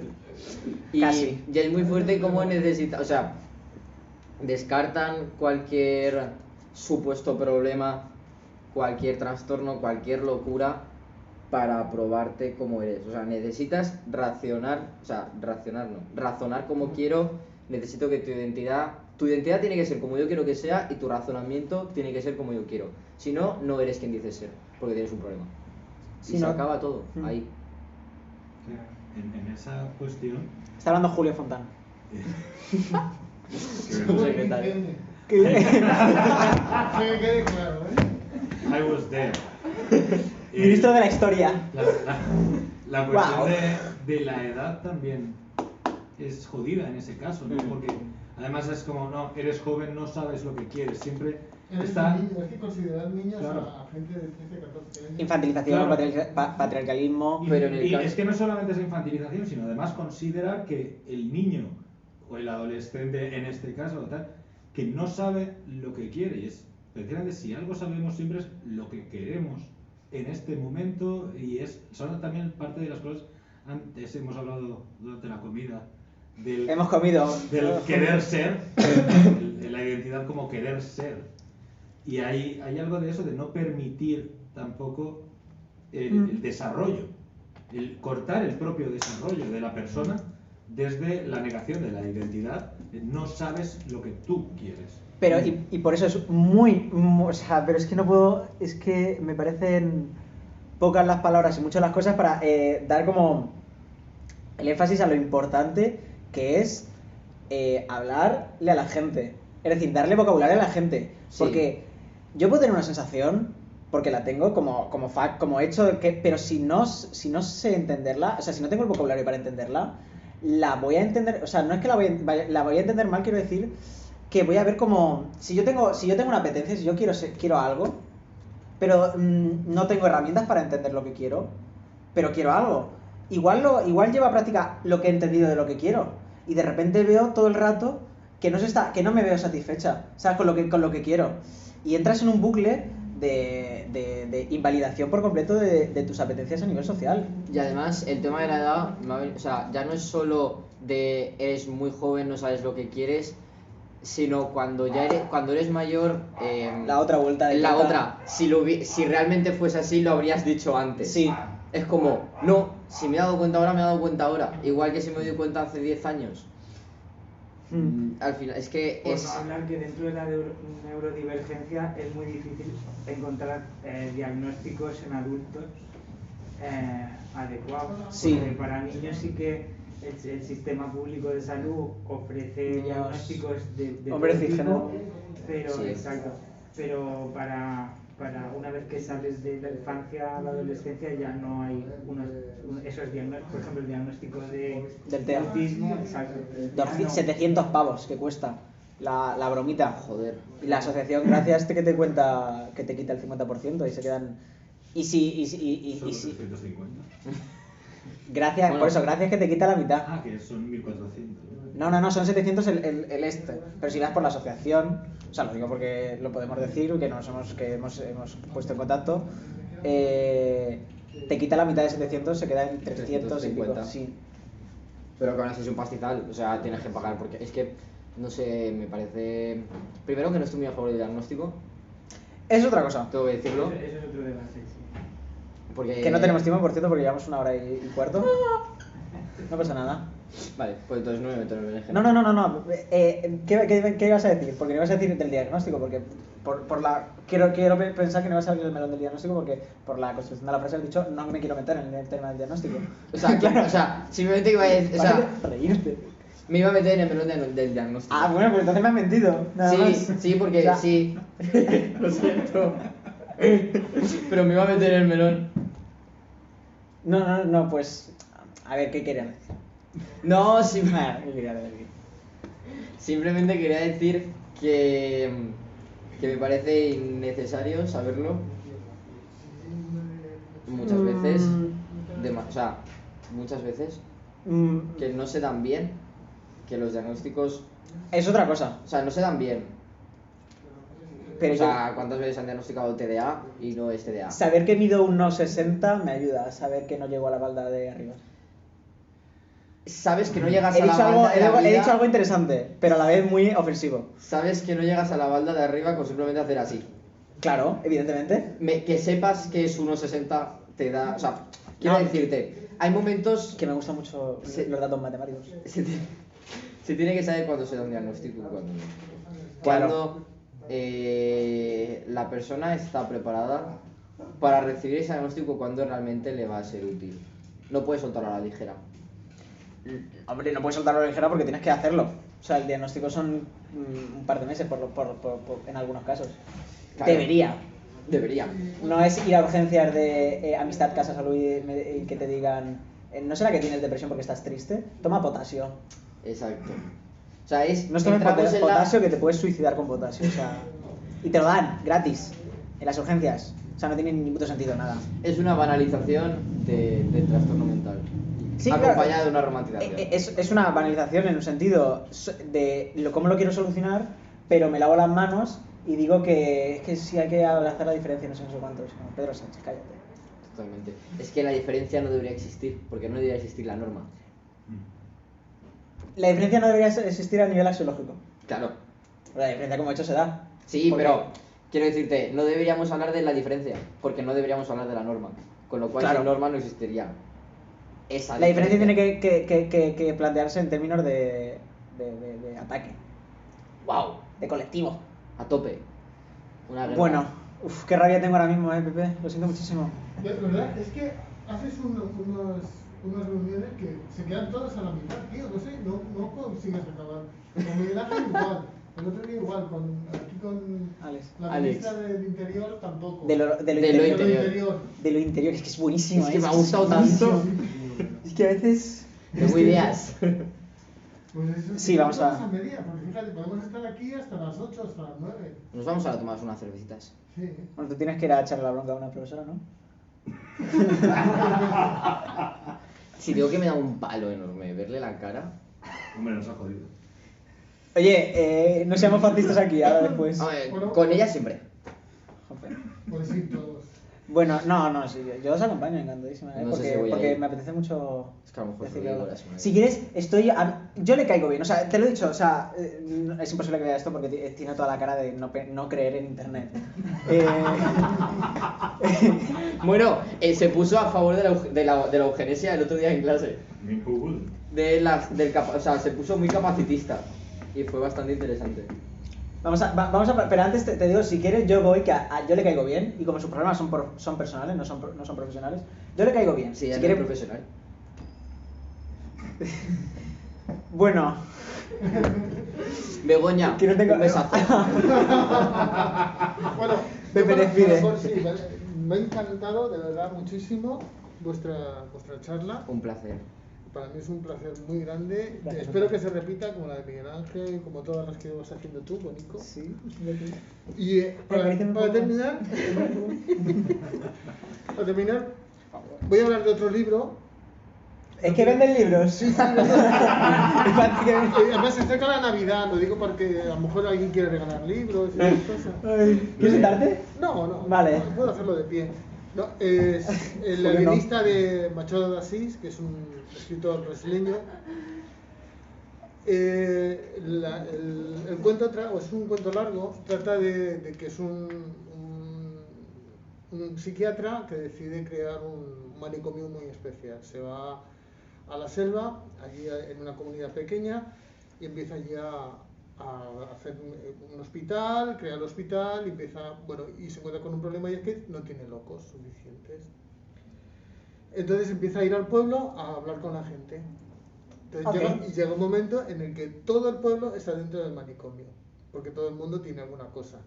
Casi. Y es muy fuerte como necesita, o sea, descartan cualquier supuesto problema, cualquier trastorno, cualquier locura para probarte como eres. O sea, necesitas razonar como quiero, necesito que tu identidad tiene que ser como yo quiero que sea y tu razonamiento tiene que ser como yo quiero. Si no, no eres quien dices ser, porque tienes un problema. Si Y se no- acaba todo, ahí. En esa cuestión, Está hablando Julio Fontán. Como el secretario. Nintendo. ¿Qué? Que quede claro, ¿eh? I was there. Ministro de la Historia. La cuestión Wow. de la edad también es jodida en ese caso, ¿no? Porque además es como, no, eres joven, no sabes lo que quieres, siempre Eres está... un niño, es que considerar niños Claro. a gente de 13, 14 años. Infantilización, Claro. patriarcalismo. Y, Pero en el y caso- es que no solamente es infantilización, sino además considerar que el niño o el adolescente en este caso tal, que no sabe lo que quiere. Y es, precisamente, si algo sabemos siempre es lo que queremos en este momento, y son también parte de las cosas. Antes hemos hablado durante la comida Hemos comido. del querer ser, la identidad como querer ser. Y hay algo de eso, de no permitir tampoco el desarrollo, el cortar el propio desarrollo de la persona desde la negación de la identidad. No sabes lo que tú quieres. Pero, y por eso es o sea, pero es que no puedo, es que me parecen pocas las palabras y muchas las cosas para dar como el énfasis a lo importante que es hablarle a la gente. Es decir, darle vocabulario a la gente. Sí. Porque yo puedo tener una sensación, porque la tengo como fact, como hecho, de que, pero si no sé entenderla, o sea, si no tengo el vocabulario para entenderla, la voy a entender, o sea, no es que la voy a entender mal, quiero decir que voy a ver como, si yo tengo una apetencia, si yo quiero algo, pero no tengo herramientas para entender lo que quiero, pero quiero algo. Igual llevo a práctica lo que he entendido de lo que quiero, y de repente veo todo el rato que no me veo satisfecha, ¿sabes? Con lo que quiero. Y entras en un bucle de invalidación por completo de tus apetencias a nivel social. Y además, el tema de la edad, o sea, ya no es solo de eres muy joven, no sabes lo que quieres, sino cuando eres mayor, La otra vuelta de la tuerca. otra, si realmente fuese así, lo habrías dicho antes. Sí. Es como, no, si me he dado cuenta ahora, me he dado cuenta ahora. Igual que si me di cuenta hace 10 años. Al final, es que Por es... no hablar que dentro de la neurodivergencia es muy difícil encontrar diagnósticos en adultos adecuados. Sí. Porque para niños sí que el sistema público de salud ofrece Niños- diagnósticos de Hombre todo tipo, cisgénero. pero Sí. exacto. Pero para una vez que sales de la infancia a la adolescencia ya no hay esos diagnósticos, por ejemplo el diagnóstico Del TEA. autismo, exacto. Ya no. 700 pavos que cuesta la bromita. Joder. Y la asociación, gracias, que te cuenta que te quita el 50% y se quedan. Y si. Son 350. Gracias, Bueno. por eso, gracias que te quita la mitad. Ah, que son 1400. No, son 700 el este. Pero si vas por la asociación, o sea, lo digo porque lo podemos decir, que hemos puesto en contacto, te quita la mitad de 700, se queda en 300 y pico. 350. Sí. Pero que aún así es un pastizal, o sea, tienes que pagar, porque es que, no sé, me parece... Primero que no estoy muy a favor del diagnóstico, Es otra cosa. tengo que decirlo, Eso es otro debate, sí. porque... Que no tenemos tiempo, por cierto, porque llevamos 1 hora y cuarto. No pasa nada. Vale, pues entonces no me meto en el berenjena. No. ¿Qué ibas a decir? Porque no ibas a decir del diagnóstico, porque quiero pensar que no ibas a abrir el melón del diagnóstico, porque por la construcción de la frase has dicho no me quiero meter en el tema del diagnóstico. O sea, Claro. o sea, simplemente iba a decir, o sea, Vale, reírte. me iba a meter en el melón del diagnóstico. Ah, bueno, pues entonces me has mentido. Nada más. Sí, porque O sea, sí. Lo siento. Pero me iba a meter en el melón. No, pues. A ver, ¿qué querían decir? No, sí. Ah, ¿qué querían decir? Simplemente quería decir que me parece innecesario saberlo muchas veces, o sea, muchas veces que no se dan bien, que los diagnósticos, Es otra cosa. o sea, no se dan bien. Pero O sea, ¿cuántas veces han diagnosticado TDA y no es TDA? saber que mido 1,60 me ayuda a saber que no llego a la balda de arriba. Sabes que no llegas He a la dicho, balda de la he vida, dicho algo interesante, pero a la vez muy ofensivo. sabes que no llegas a la balda de arriba con simplemente hacer así. Claro, evidentemente. Que sepas que es 1,60 te da, o sea, quiero No. decirte, hay momentos Que me gustan mucho Sí. los datos matemáticos. se tiene que saber cuándo se da un diagnóstico y cuándo no. Claro. Cuando la persona está preparada para recibir ese diagnóstico, cuando realmente le va a ser útil. No puedes soltarlo a la ligera. Hombre, no puedes soltarlo ligera porque tienes que hacerlo. O sea, el diagnóstico son un par de meses en algunos casos. Claro. Debería. No es ir a urgencias de Amistad Casa Salud y que te digan, ¿no será que tienes depresión porque estás triste? Toma potasio. Exacto. O sea, es... No es tomar entramos en la- potasio, que te puedes suicidar con potasio. O sea, y te lo dan gratis en las urgencias. O sea, no tiene ni puto sentido nada. Es una banalización del trastorno mental. Sí, acompañada claro. de una romantización. Es una banalización en un sentido de cómo lo quiero solucionar, pero me lavo las manos y digo que es que sí hay que hacer la diferencia, no sé cuánto. No, Pedro Sánchez, cállate. Totalmente. Es que la diferencia no debería existir, porque no debería existir la norma. La diferencia no debería existir a nivel axiológico. Claro. La diferencia como hecho se da. Sí, Porque- pero quiero decirte, no deberíamos hablar de la diferencia, porque no deberíamos hablar de la norma. Con lo cual, Claro. sin norma no existiría esa La diferencia tiene que plantearse en términos de ataque, ¡Wow! de colectivo. A tope. Una guerra. Bueno, qué rabia tengo ahora mismo, Pepe. Lo siento muchísimo. La verdad es que haces unas reuniones que se quedan todas a la mitad, tío, no sé, no consigues acabar. Con Miguel Ángel igual, el otro día igual, aquí con Alex. la Alex. ministra del Interior tampoco. De lo De lo interior. De lo interior, es que es buenísimo. Es que me ha es gustado buenísimo. tanto. Es que a veces... Tengo ideas. Pues eso, Sí, vamos a- a media, porque fíjate, podemos estar aquí hasta las 8, hasta las 9. Nos vamos a tomar unas cervecitas. Sí. Bueno, tú tienes que ir a echarle la bronca a una profesora, ¿no? Si digo que me da un palo enorme verle la cara. Hombre, nos ha jodido. Oye, no seamos fascistas aquí, ahora después. A ver, Bueno. con ella siempre. Joder. Pues sí, todos. Bueno, no, sí, yo os acompaño encantadísima, No sé porque, si voy a porque ir. me apetece mucho Es que a lo mejor decirle digo algo. la semana que Si viene. quieres, yo le caigo bien, o sea, te lo he dicho, o sea, es imposible que vea esto porque tiene toda la cara de no creer en internet. Bueno, se puso a favor de la eugenesia el otro día en clase. Bien Google. O sea, se puso muy capacitista. Y fue bastante interesante. Vamos a, pero antes te digo, si quieres, yo voy, que yo le caigo bien, y como sus problemas son personales, no son profesionales, yo le caigo bien. Sí, si es quieres, profesional. bueno, Begoña, que no tengo... un besazo. Bueno, Me yo para- despide. sí, me ha encantado de verdad muchísimo vuestra charla. Un placer. Para mí es un placer muy grande. Gracias. Espero que se repita como la de Miguel Ángel, como todas las que vas haciendo tú, Bonico. Sí, Y Acaríciame un para poco terminar, para terminar, voy a hablar de otro libro. es que venden libros. Sí, sí, Parece que venden- además se acerca la Navidad, lo digo porque a lo mejor alguien quiere regalar libros y esas cosas. Ay, ¿quieres sentarte? No, Vale. no puedo hacerlo de pie. No, es el ¿Por qué no? alienista de Machado de Asís, que es un escritor brasileño. El cuento es un cuento largo, trata de que es un psiquiatra que decide crear un manicomio muy especial. Se va a la selva, allí en una comunidad pequeña, y empieza allí a hacer un hospital, crea el hospital, y y se encuentra con un problema, y es que no tiene locos suficientes. Entonces empieza a ir al pueblo a hablar con la gente. Entonces Ok. llega un momento en el que todo el pueblo está dentro del manicomio, porque todo el mundo tiene alguna cosa.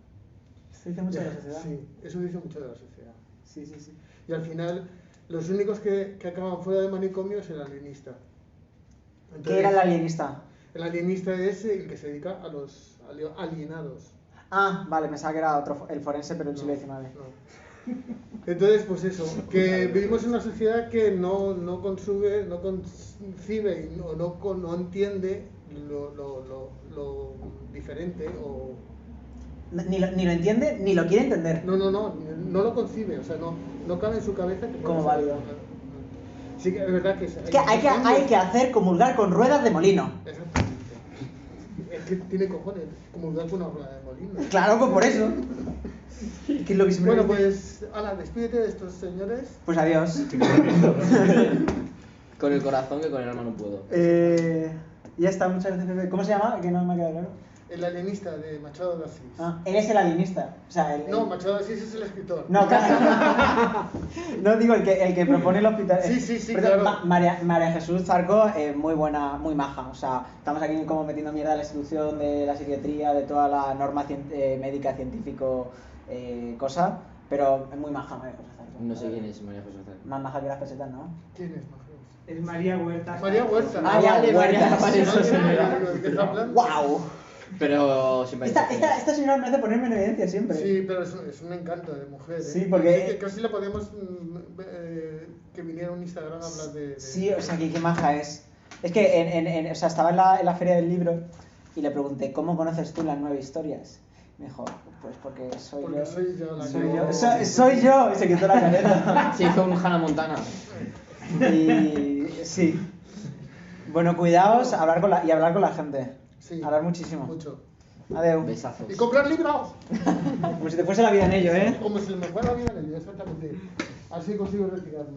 Se dice mucho de la sociedad. Sí, eso dice mucho de la sociedad. Sí, sí, sí. Y al final, los únicos que acaban fuera del manicomio es el alienista. ¿Qué era el alienista? El alienista es el que se dedica a los alienados. Ah, vale, pensaba que era otro, el forense, pero el siglo XIX. No. Entonces, pues eso, que vivimos en una sociedad que no concibe o no entiende lo diferente o... Ni lo entiende, ni lo quiere entender. No lo concibe, o sea, no cabe en su cabeza que Como pueda ser. válido. Sí que es verdad que... Es que hay que hacer comulgar con ruedas de molino. Exactamente. Es que tiene cojones, comulgar con una rueda de molino. Claro, pues por eso. Que es lo que siempre Bueno, dice. pues, Ala, despídete de estos señores. Pues adiós. Con el corazón que con el alma no puedo. Ya está, muchas gracias, Pepe. ¿Cómo se llama? Que no me ha quedado claro. El alienista de Machado de Asís. Ah, él es el alienista. O sea, No, Machado de Asís es el escritor. No, claro. No digo el que propone el hospital. Sí, Perdón, claro. María Jesús Zarco, muy buena, muy maja. O sea, estamos aquí como metiendo mierda de la institución, de la psiquiatría, de toda la norma médica, científico, cosa. Pero es muy maja María Jesús Zarco. No sé quién es María José Zarco. Más maja que las pesetas, ¿no? ¿Quién es Majos? Es María Huerta. María Huerta. Ah, vale, Huerta. vale, ¿No? eso señora. ¿De qué está hablando? ¡Wow! Pero siempre Esta señora me hace ponerme en evidencia siempre. Sí, pero es un encanto de mujer. Sí, porque- Que casi le podemos que viniera un Instagram a hablar de... Sí, o sea, qué maja es. Es que o sea, estaba en la feria del libro y le pregunté, ¿cómo conoces tú las 9 historias? Me dijo, pues porque soy Porque yo. soy yo la Soy que- yo. Soy yo. Y se quitó la careta. Se hizo un Hannah Montana. Y sí. Bueno, cuidaos, hablar con la gente. Sí, Hablar muchísimo. mucho. Adeu. Besazos. Y comprar libros. Como si te fuese la vida en ello, ¿eh? Como si me fuera bien el día, exactamente. Así consigo retirarme.